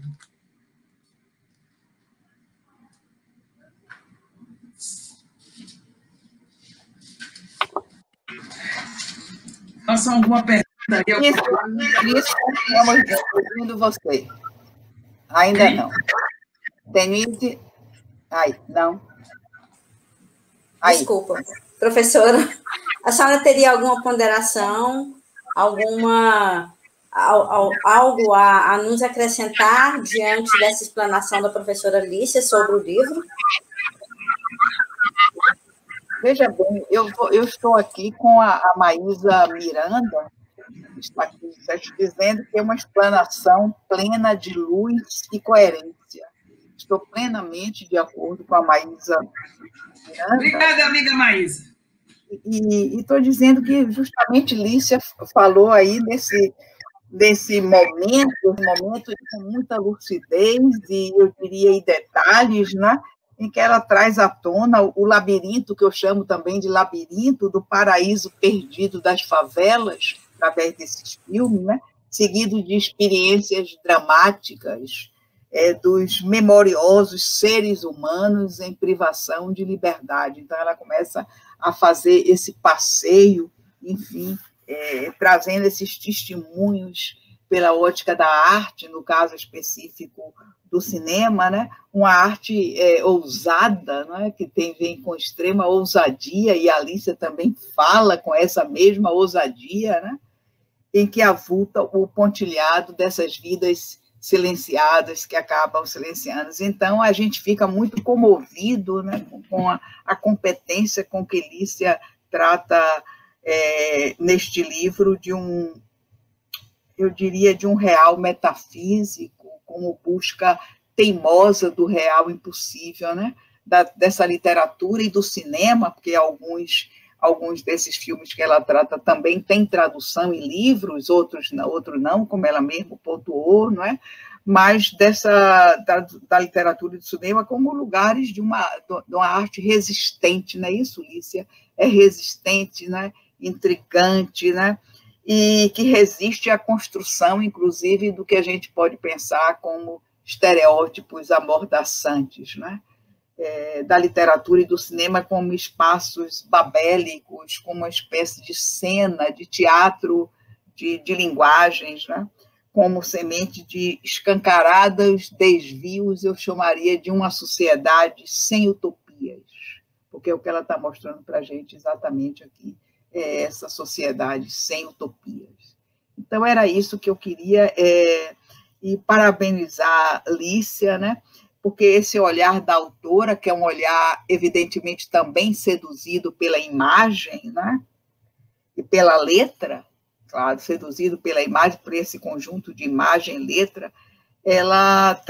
Façam alguma pergunta aí? Isso, estamos ouvindo você. Ainda não. Denise? Ai, não. Aí. Desculpa. Professora, a senhora teria alguma ponderação, algo a nos acrescentar diante dessa explanação da professora Lícia sobre o livro? Veja bem, eu estou aqui com a Maísa Miranda, que está aqui dizendo que é uma explanação plena de luz e coerência. Estou plenamente de acordo com a Maísa Miranda. Obrigada, amiga Maísa. E estou dizendo que justamente Lícia falou aí desse momento com muita lucidez e, eu diria, e detalhes, né? Em que ela traz à tona o labirinto, que eu chamo também de labirinto do paraíso perdido das favelas, através desses filmes, né? Seguido de experiências dramáticas dos memoriosos seres humanos em privação de liberdade. Então, ela começa a fazer esse passeio, enfim, trazendo esses testemunhos pela ótica da arte, no caso específico do cinema, né? Uma arte ousada, né? Que vem com extrema ousadia, e a Alicia também fala com essa mesma ousadia, né? Em que avulta o pontilhado dessas vidas silenciadas que acabam silenciando. Então, a gente fica muito comovido, né? Com a competência com que Lícia trata neste livro eu diria, de um real metafísico, como busca teimosa do real impossível, né? Dessa literatura e do cinema, porque alguns desses filmes que ela trata também têm tradução em livros, outros não, como ela mesma pontuou, não é? Mas da literatura e do cinema como lugares de uma arte resistente, não é isso, Lícia? É resistente, né? Intrigante, né? E que resiste à construção, inclusive, do que a gente pode pensar como estereótipos amordaçantes, né? da literatura e do cinema como espaços babélicos, como uma espécie de cena, de teatro, de linguagens, né? Como semente de escancarados desvios, eu chamaria de uma sociedade sem utopias, porque é o que ela está mostrando para a gente exatamente aqui, é essa sociedade sem utopias. Então, era isso que eu queria, e parabenizar Lícia, né? Porque esse olhar da autora, que é um olhar, evidentemente, também seduzido pela imagem, né? E pela letra, claro, seduzido pela imagem, por esse conjunto de imagem e letra, ela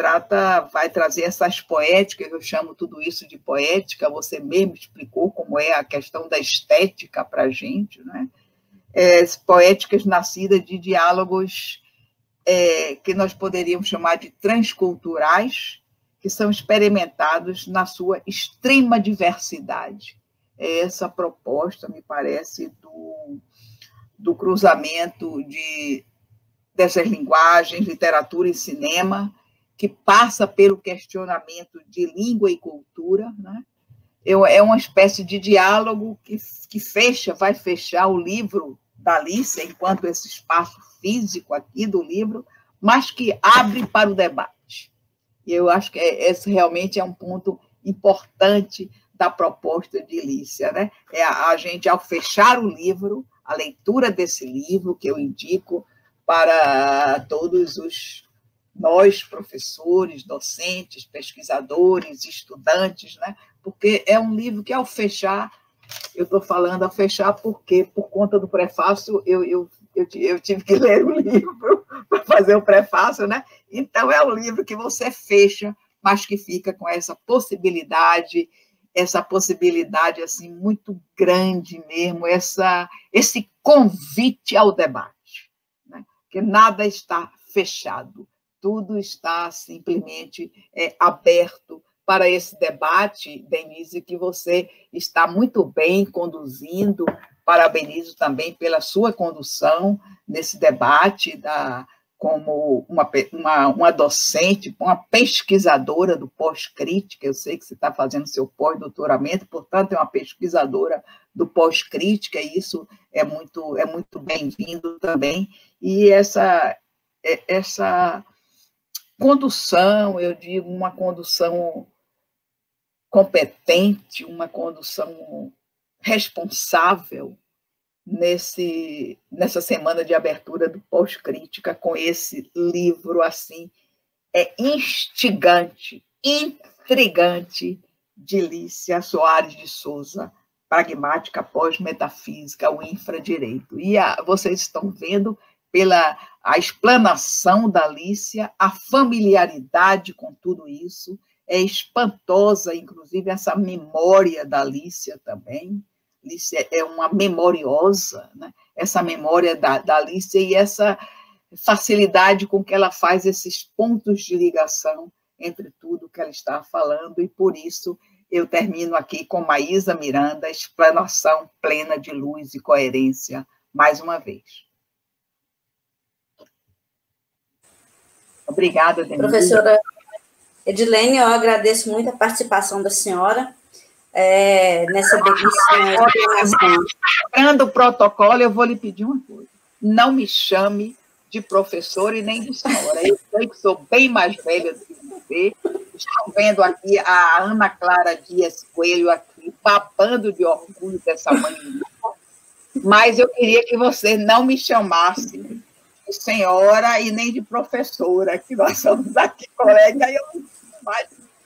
vai trazer essas poéticas, eu chamo tudo isso de poética, você mesmo explicou como é a questão da estética para a gente, né? Poéticas nascidas de diálogos que nós poderíamos chamar de transculturais, que são experimentados na sua extrema diversidade. É essa proposta, me parece, do cruzamento dessas linguagens, literatura e cinema, que passa pelo questionamento de língua e cultura, né? É uma espécie de diálogo que vai fechar o livro da Lícia, enquanto esse espaço físico aqui do livro, mas que abre para o debate. E eu acho que esse realmente é um ponto importante da proposta de Lícia, né? A gente, ao fechar o livro, a leitura desse livro, que eu indico para todos nós, professores, docentes, pesquisadores, estudantes, né? Porque é um livro que, ao fechar, eu estou falando a fechar porque, por conta do prefácio, eu tive que ler o livro para fazer o prefácio, né? Então, é um livro que você fecha, mas que fica com essa possibilidade assim, muito grande mesmo, esse convite ao debate, né? Que nada está fechado, tudo está simplesmente aberto para esse debate, Denise, que você está muito bem conduzindo. Parabenizo também pela sua condução nesse debate, como uma docente, uma pesquisadora do pós-crítica. Eu sei que você está fazendo seu pós-doutoramento, portanto, é uma pesquisadora do pós-crítica, e isso é muito bem-vindo também. E essa condução, eu digo, uma condução competente, uma condução responsável nessa semana de abertura do Pós-Crítica, com esse livro assim, instigante, intrigante, de Lícia Soares de Souza, Pragmática Pós-Metafísica, o Infradireito. E vocês estão vendo, pela a explanação da Lícia, a familiaridade com tudo isso, é espantosa, inclusive, essa memória da Lícia também. Lícia é uma memoriosa, né? Essa memória da Lícia e essa facilidade com que ela faz esses pontos de ligação entre tudo que ela está falando, e por isso eu termino aqui com Maísa Miranda, explanação plena de luz e coerência, mais uma vez. Obrigada, Denise. Professora Edilene, eu agradeço muito a participação da senhora nessa belíssima explanação. Lembrando o protocolo, eu vou lhe pedir uma coisa. Não me chame de professora e nem de senhora. Eu sei que sou bem mais velha do que você. Estão vendo aqui a Ana Clara Dias Coelho aqui, babando de orgulho dessa mãe. Mas eu queria que você não me chamasse de senhora e nem de professora, que nós somos aqui colegas, e eu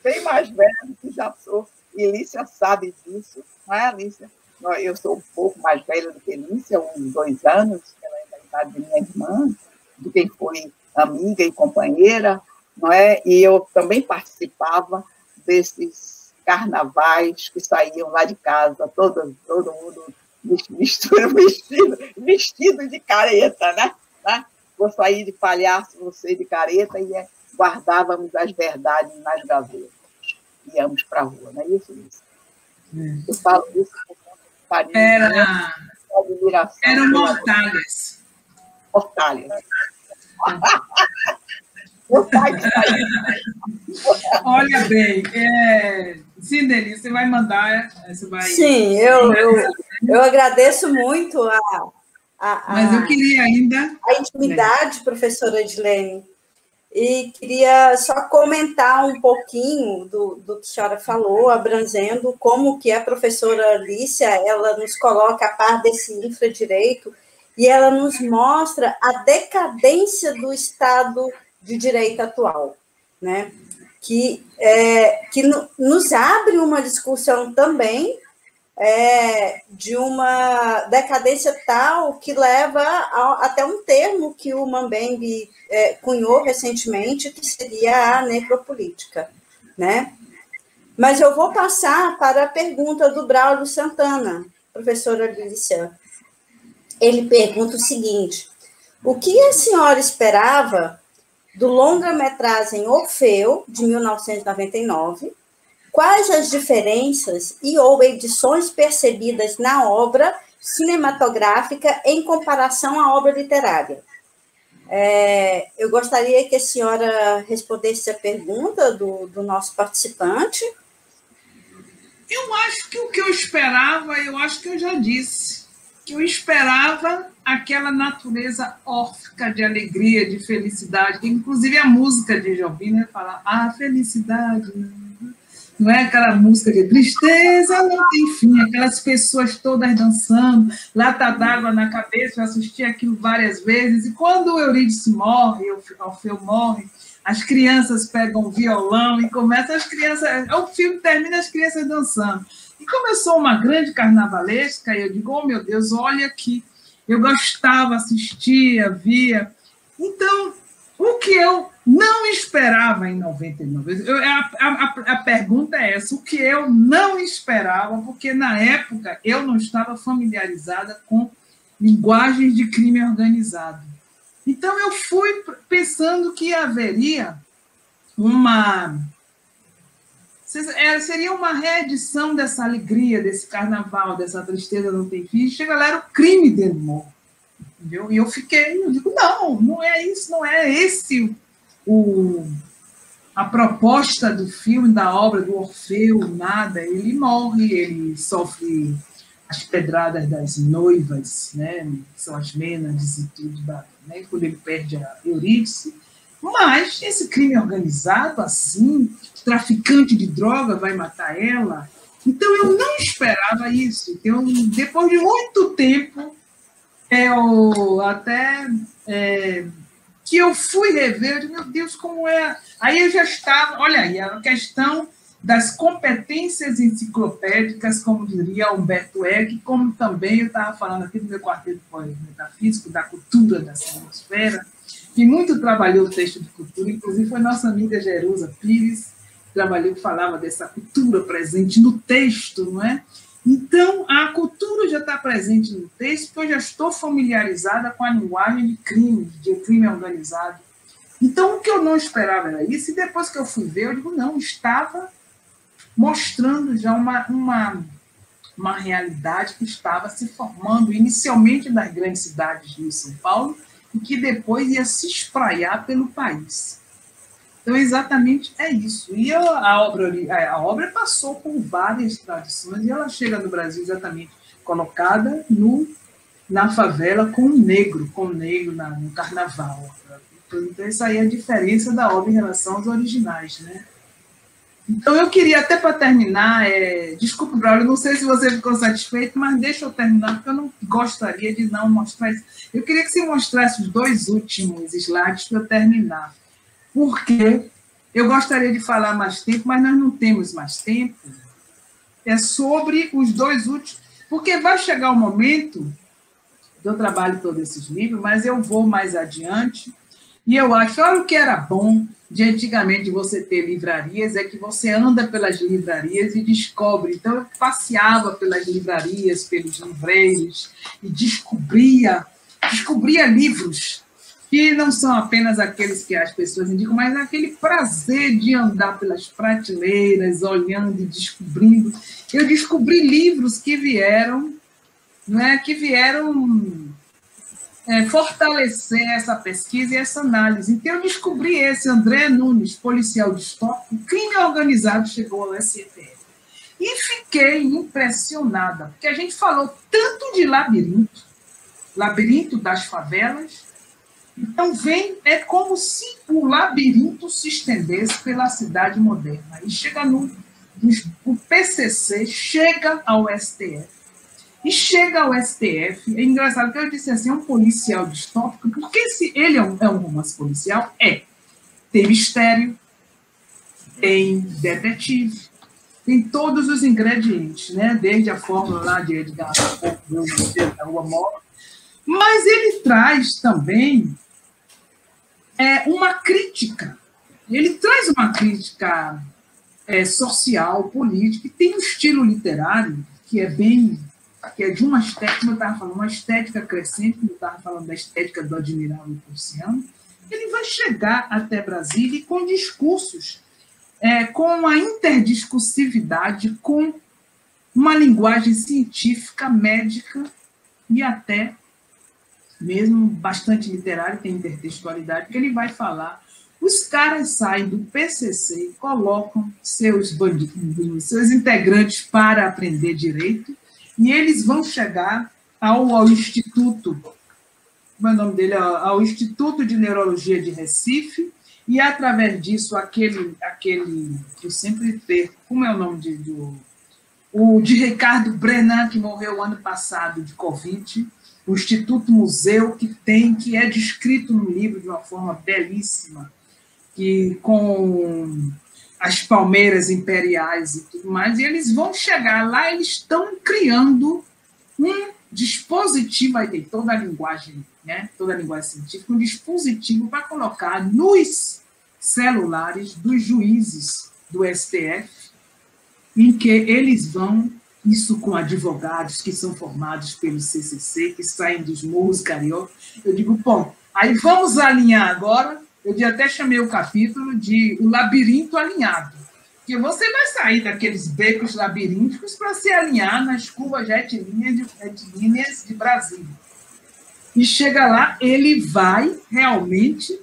bem mais velha do que já sou. E Lícia sabe disso, não é, Lícia? Eu sou um pouco mais velha do que Lícia, uns 2 anos, ela é da idade de minha irmã, de quem foi amiga e companheira, não é? E eu também participava desses carnavais que saíam lá de casa, todo mundo vestido de careta, né? Vou sair de palhaço, você de careta, e guardávamos as verdades nas gavetas. Íamos para a rua, não é isso, Lícia? Eu falo isso com carinho, admiração. Eram mortalhas. Mortalhas. Meu pai que está aí. Olha bem, sim, Denise, você vai mandar, você vai... Sim, eu agradeço muito Mas eu queria ainda... a intimidade, professora Edilene, e queria só comentar um pouquinho do que a senhora falou, abrangendo como que a professora Alicia, ela nos coloca a par desse infradireito, e ela nos mostra a decadência do Estado de Direito atual, né? Que nos abre uma discussão também de uma decadência tal que leva até um termo que o Mambembe cunhou recentemente, que seria a necropolítica, né? Mas eu vou passar para a pergunta do Braulio Santana, professora Alicia. Ele pergunta o seguinte: o que a senhora esperava do longa-metragem Orfeu, de 1999, quais as diferenças e ou edições percebidas na obra cinematográfica em comparação à obra literária? Eu gostaria que a senhora respondesse a pergunta do nosso participante. Eu acho que o que eu esperava, eu acho que eu já disse, que eu esperava aquela natureza órfica de alegria, de felicidade, que inclusive a música de Jobim, né, fala, felicidade, não é aquela música de tristeza, não tem fim, aquelas pessoas todas dançando, lata d'água na cabeça, eu assisti aquilo várias vezes, e quando o Eurídice morre, o Orfeu morre, as crianças pegam o violão e começam as crianças, o filme termina as crianças dançando. E começou uma grande carnavalesca, e eu digo, oh meu Deus, olha aqui, eu gostava, assistia, via. Então, o que eu não esperava em 99, a pergunta é essa, o que eu não esperava, porque na época eu não estava familiarizada com linguagens de crime organizado. Então, eu fui pensando que haveria seria uma reedição dessa alegria, desse carnaval, dessa tristeza não tem fim. Chega lá, era o crime dentro do morro. Entendeu? E eu digo, não é isso, não é esse a proposta do filme, da obra do Orfeu, nada. Ele morre, ele sofre as pedradas das noivas, né, que são as mênages e tudo, né, quando ele perde a Eurídice. Mas esse crime organizado, assim, traficante de droga vai matar ela. Então, eu não esperava isso. Então, depois de muito tempo, que eu fui rever, eu disse, meu Deus, como é... Aí eu já estava... Olha aí, a questão das competências enciclopédicas, como diria Humberto Eco, como também eu estava falando aqui no meu quarteto metafísico, da cultura da cinosfera, que muito trabalhou o texto de cultura, inclusive foi nossa amiga Jerusa Pires, que falava dessa cultura presente no texto, não é? Então, a cultura já está presente no texto, porque eu já estou familiarizada com a linguagem de crime organizado. Então, o que eu não esperava era isso, e depois que eu fui ver, eu digo, não, estava mostrando já uma realidade que estava se formando inicialmente nas grandes cidades de São Paulo e que depois ia se espraiar pelo país. Então, exatamente é isso. E a obra passou por várias tradições e ela chega no Brasil exatamente colocada na favela com o negro no carnaval. Então, essa aí é a diferença da obra em relação aos originais, né? Então, eu queria, até para terminar, desculpa, Braulio, não sei se você ficou satisfeito, mas deixa eu terminar, porque eu não gostaria de não mostrar isso. Eu queria que você mostrasse os 2 últimos slides para eu terminar, porque eu gostaria de falar mais tempo, mas nós não temos mais tempo. É sobre os 2 últimos, porque vai chegar o momento, eu trabalho todos esses livros, mas eu vou mais adiante, e eu acho, olha o que era bom de antigamente você ter livrarias, é que você anda pelas livrarias e descobre. Então, eu passeava pelas livrarias, pelos livreiros, e descobria livros que não são apenas aqueles que as pessoas indicam, mas aquele prazer de andar pelas prateleiras, olhando e descobrindo. Eu descobri livros que vieram fortalecer essa pesquisa e essa análise. Então, eu descobri esse André Nunes, policial distópico, crime organizado, chegou ao STF. E fiquei impressionada, porque a gente falou tanto de labirinto das favelas. Então, é como se o labirinto se estendesse pela cidade moderna. E chega o PCC chega ao STF. E chega ao STF, é engraçado que eu disse assim, é um policial distópico, porque se ele é um romance policial, tem mistério, tem detetive, tem todos os ingredientes, né? Desde a fórmula lá de Edgar da Rua Mola, mas ele traz também uma crítica, ele traz uma crítica social, política, e tem um estilo literário que é de uma estética, como eu estava falando, uma estética crescente, como eu estava falando da estética do Admirável Prussiano. Ele vai chegar até Brasília e com discursos, com a interdiscursividade, com uma linguagem científica, médica e até mesmo bastante literária, tem intertextualidade, que ele vai falar. Os caras saem do PCC e colocam seus bandidos, seus integrantes para aprender direito, e eles vão chegar ao Instituto, como é o nome dele? Ao Instituto de Neurologia de Recife, e através disso, aquele que eu sempre perco, como é o nome o de Ricardo Brenan, que morreu ano passado de Covid, o Instituto Museu, que é descrito no livro de uma forma belíssima, que com as palmeiras imperiais e tudo mais, e eles vão chegar lá, eles estão criando um dispositivo, aí tem toda a linguagem, né, toda a linguagem científica, um dispositivo para colocar nos celulares dos juízes do STF, em que eles vão, isso com advogados que são formados pelo CCC, que saem dos morros cariocas. Eu digo, bom, aí vamos alinhar agora. Eu até chamei o capítulo de O Labirinto Alinhado, que você vai sair daqueles becos labirínticos para se alinhar nas curvas retilíneas de Brasília. E chega lá, ele vai realmente,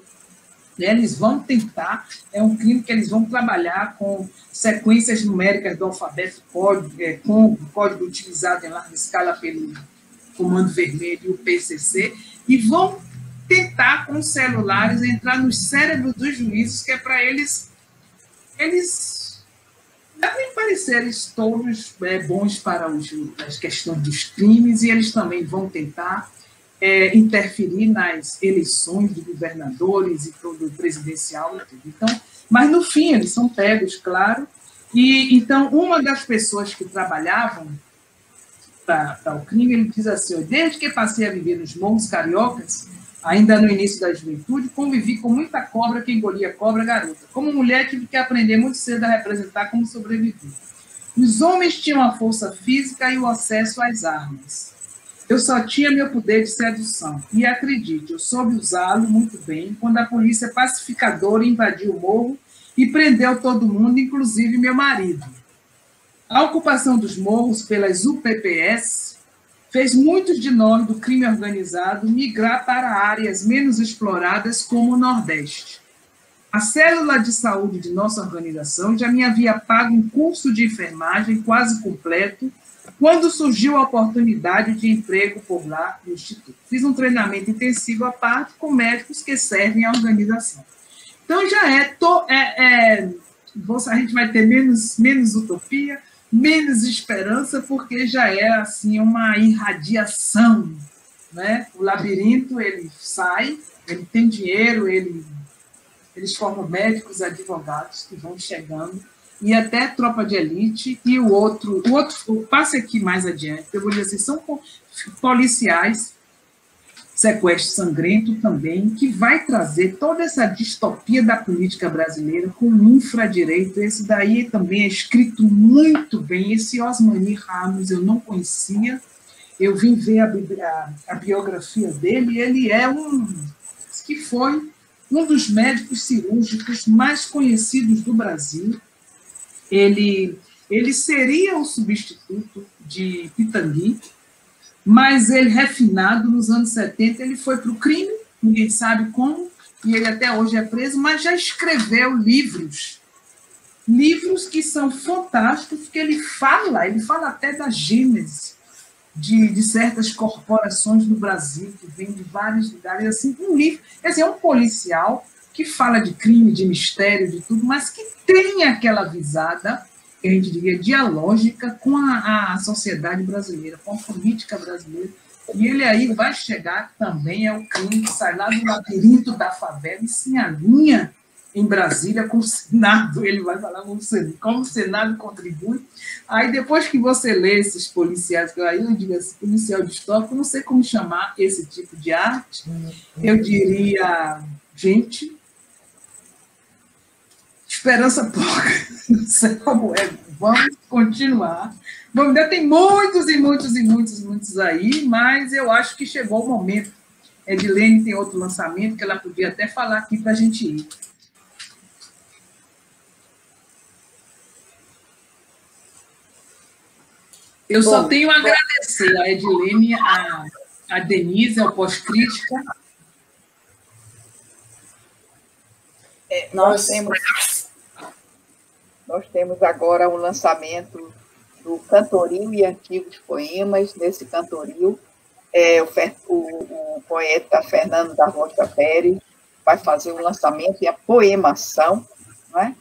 né, eles vão tentar, é um crime que eles vão trabalhar com sequências numéricas do alfabeto com o código utilizado em larga escala pelo Comando Vermelho e o PCC, e vão tentar, com os celulares, entrar nos cérebros dos juízes, que é para eles devem parecer todos bons para as questões dos crimes, e eles também vão tentar interferir nas eleições de governadores e todo presidencial e tudo. Então, mas, no fim, eles são pegos, claro, e então uma das pessoas que trabalhavam para o crime, ele diz assim, desde que passei a viver nos morros cariocas, ainda no início da juventude, convivi com muita cobra que engolia cobra garota. Como mulher, tive que aprender muito cedo a representar como sobreviver. Os homens tinham a força física e o acesso às armas. Eu só tinha meu poder de sedução. E acredite, eu soube usá-lo muito bem quando a polícia pacificadora invadiu o morro e prendeu todo mundo, inclusive meu marido. A ocupação dos morros pelas UPPS fez muitos de nós do crime organizado migrar para áreas menos exploradas como o Nordeste. A célula de saúde de nossa organização já me havia pago um curso de enfermagem quase completo quando surgiu a oportunidade de emprego por lá no Instituto. Fiz um treinamento intensivo à parte com médicos que servem à organização. Então, já a gente vai ter menos utopia, menos esperança, porque já é assim uma irradiação, né? O labirinto, ele sai, ele tem dinheiro, eles formam médicos, advogados que vão chegando, e até tropa de elite, e o outro passe aqui mais adiante, eu vou dizer assim, são policiais, sequestro sangrento também, que vai trazer toda essa distopia da política brasileira com infradireito. Esse daí também é escrito muito bem. Esse Osmani Ramos eu não conhecia, eu vim ver a biografia dele, ele é que foi um dos médicos cirúrgicos mais conhecidos do Brasil. Ele seria o substituto de Pitangui, mas ele, refinado, nos anos 70, ele foi para o crime, ninguém sabe como, e ele até hoje é preso, mas já escreveu livros que são fantásticos, que ele fala até da gênese de certas corporações no Brasil, que vêm de vários lugares, assim, um livro, quer dizer, é um policial que fala de crime, de mistério, de tudo, mas que tem aquela visada, que a gente diria, dialógica com a sociedade brasileira, com a política brasileira. E ele aí vai chegar também ao crime, que sai lá do labirinto da favela e se alinha em Brasília com o Senado. Ele vai falar como o Senado contribui. Aí, depois que você lê esses policiais, que aí eu digo assim, policial distópico, não sei como chamar esse tipo de arte, eu diria, gente, esperança pouca, não sei como é, vamos continuar. Bom, ainda tem muitos e muitos e muitos, muitos aí, mas eu acho que chegou o momento. Edilene tem outro lançamento que ela podia até falar aqui para a gente ir. Eu só tenho a agradecer a Edilene, a Denise, ao Pós-Crítica. Nós temos agora o lançamento do Cantoril e Antigos Poemas. Nesse cantoril, o poeta Fernando da Rocha Pérez vai fazer o lançamento e a poemação, não é?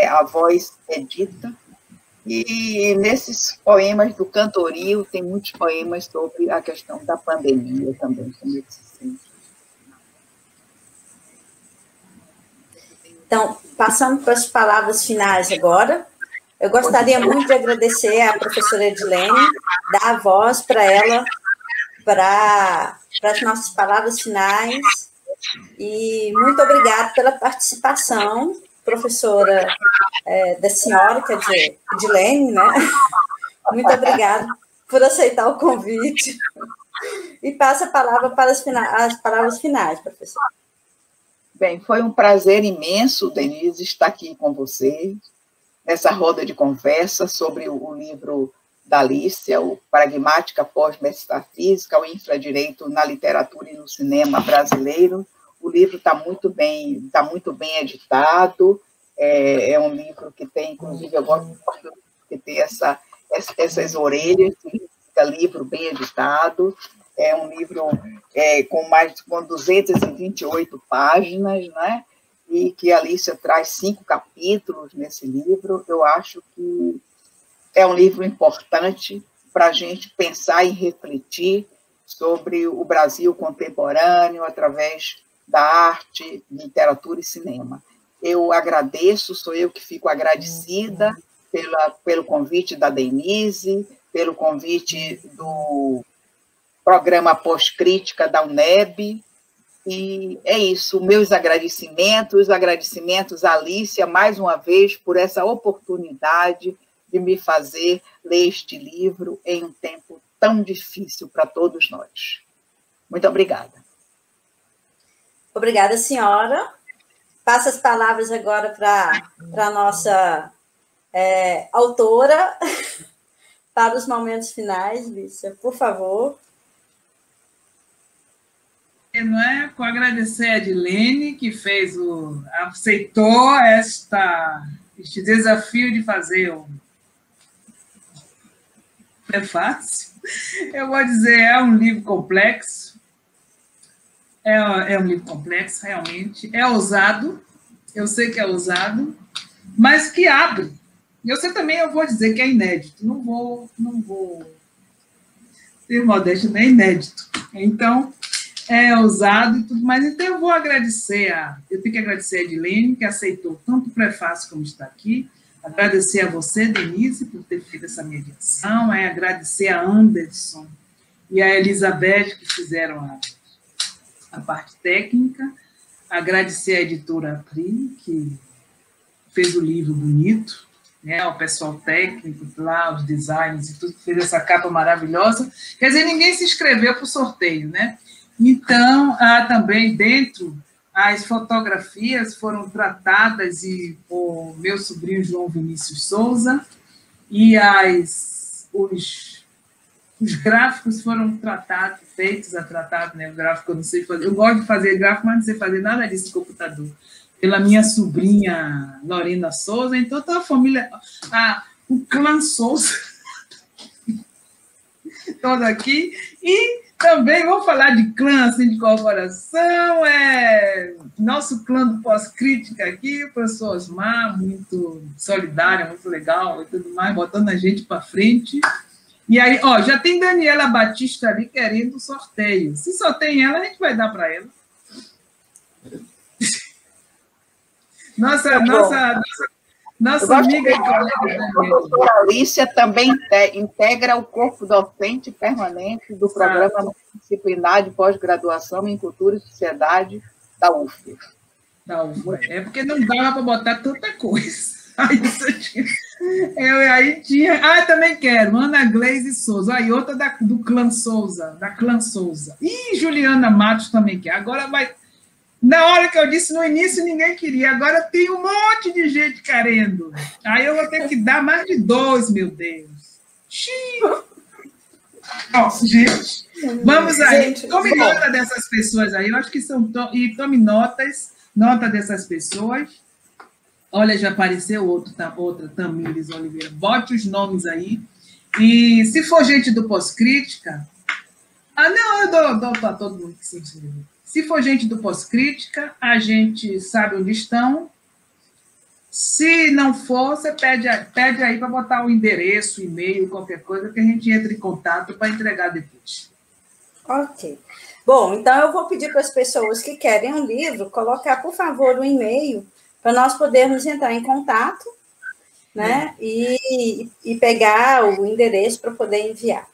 A voz é dita. E nesses poemas do Cantoril, tem muitos poemas sobre a questão da pandemia também, como ele se sente. Então, passando para as palavras finais agora, eu gostaria muito de agradecer à professora Edilene, dar a voz para ela, para as nossas palavras finais, e muito obrigada pela participação, professora da senhora, quer dizer, Edilene, né? Muito obrigada por aceitar o convite. E passa a palavra para as palavras finais, professora. Bem, foi um prazer imenso, Denise, estar aqui com vocês, nessa roda de conversa sobre o livro da Alicia, o Pragmática Pós-Metafísica, o Infradireito na Literatura e no Cinema Brasileiro. O livro está muito bem editado, é um livro que tem, inclusive, eu gosto de ter essas orelhas, fica livro bem editado. É um livro com 228 páginas, né? E que a Alicia traz 5 capítulos nesse livro. Eu acho que é um livro importante para a gente pensar e refletir sobre o Brasil contemporâneo através da arte, literatura e cinema. Eu agradeço, sou eu que fico agradecida pelo convite da Denise, pelo convite do programa Pós-Crítica da UNEB, e é isso, meus agradecimentos à Alicia, mais uma vez, por essa oportunidade de me fazer ler este livro em um tempo tão difícil para todos nós. Muito obrigada. Obrigada, senhora. Passo as palavras agora para a nossa autora, para os momentos finais, Lícia, por favor. Não é? Com agradecer a Edilene, que aceitou este desafio de fazer o prefácio. Eu vou dizer, é um livro complexo, realmente, é ousado, eu sei que é ousado, mas que abre. Eu sei também, eu vou dizer que é inédito, não vou ter modéstia, não é inédito. Então, é ousado e tudo mais. Então, eu tenho que agradecer a Edilene, que aceitou tanto o prefácio como está aqui, agradecer a você, Denise, por ter feito essa mediação, agradecer a Anderson e a Elizabeth, que fizeram a parte técnica, agradecer a editora Pri, que fez o livro bonito, né, o pessoal técnico lá, os designers e tudo, que fez essa capa maravilhosa. Quer dizer, ninguém se inscreveu para o sorteio, né? Então, também dentro, as fotografias foram tratadas por meu sobrinho João Vinícius Souza, e os gráficos foram feitos, né? O gráfico eu não sei fazer. Eu gosto de fazer gráfico, mas não sei fazer nada disso de computador. Pela minha sobrinha Lorena Souza, então toda a família, o clã Souza, toda aqui. E também vamos falar de clã, assim, de corporação, nosso clã do pós-crítica aqui, o professor Osmar, muito solidário, muito legal e tudo mais, botando a gente para frente. E aí, ó, já tem Daniela Batista ali querendo sorteio. Se só tem ela, a gente vai dar para ela. Nossa amiga e colega a professora Alicia também integra o corpo docente permanente do Programa Disciplinar de Pós-Graduação em Cultura e Sociedade da UF. É porque não dava para botar tanta coisa. Aí tinha... também quero, Ana Gleise Souza. Aí outra do clã Souza, da clã Souza. E Juliana Matos também quer. Agora vai... Na hora que eu disse no início, ninguém queria. Agora tem um monte de gente querendo. Aí eu vou ter que dar mais de 2, meu Deus. Gente, vamos aí. Tome nota dessas pessoas aí. Eu acho que são... E tome nota dessas pessoas. Olha, já apareceu outra, Tamires Oliveira. Bote os nomes aí. E se for gente do pós-crítica... não, eu dou para todo mundo que se inscreveu. Se for gente do pós-crítica, a gente sabe onde estão. Se não for, você pede aí para botar o endereço, e-mail, qualquer coisa, que a gente entre em contato para entregar depois. Ok. Bom, então eu vou pedir para as pessoas que querem um livro, colocar, por favor, o e-mail, para nós podermos entrar em contato, né? E pegar o endereço para poder enviar.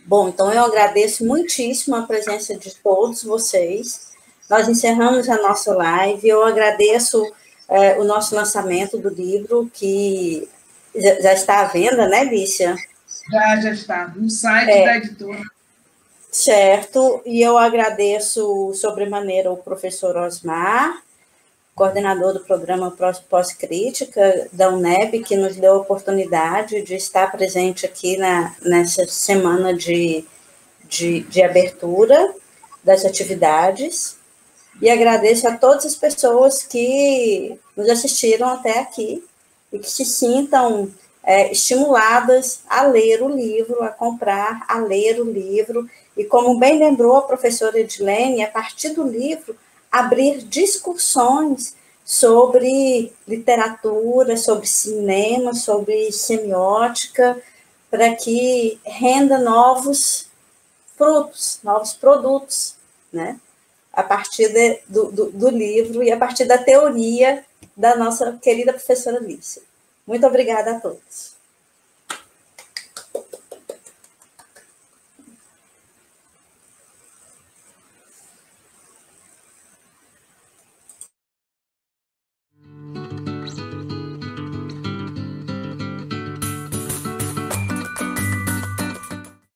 Bom, então eu agradeço muitíssimo a presença de todos vocês. Nós encerramos a nossa live. Eu agradeço o nosso lançamento do livro, que já está à venda, né, Lícia? Já está, no site da editora. Certo, e eu agradeço sobremaneira o professor Osmar, coordenador do programa Pós-Crítica da UNEB, que nos deu a oportunidade de estar presente aqui nessa semana de abertura das atividades. E agradeço a todas as pessoas que nos assistiram até aqui e que se sintam estimuladas a ler o livro, a comprar, a ler o livro. E como bem lembrou a professora Edilene, a partir do livro, abrir discussões sobre literatura, sobre cinema, sobre semiótica, para que renda novos frutos, novos produtos, né? A partir do livro e a partir da teoria da nossa querida professora Lícia. Muito obrigada a todos.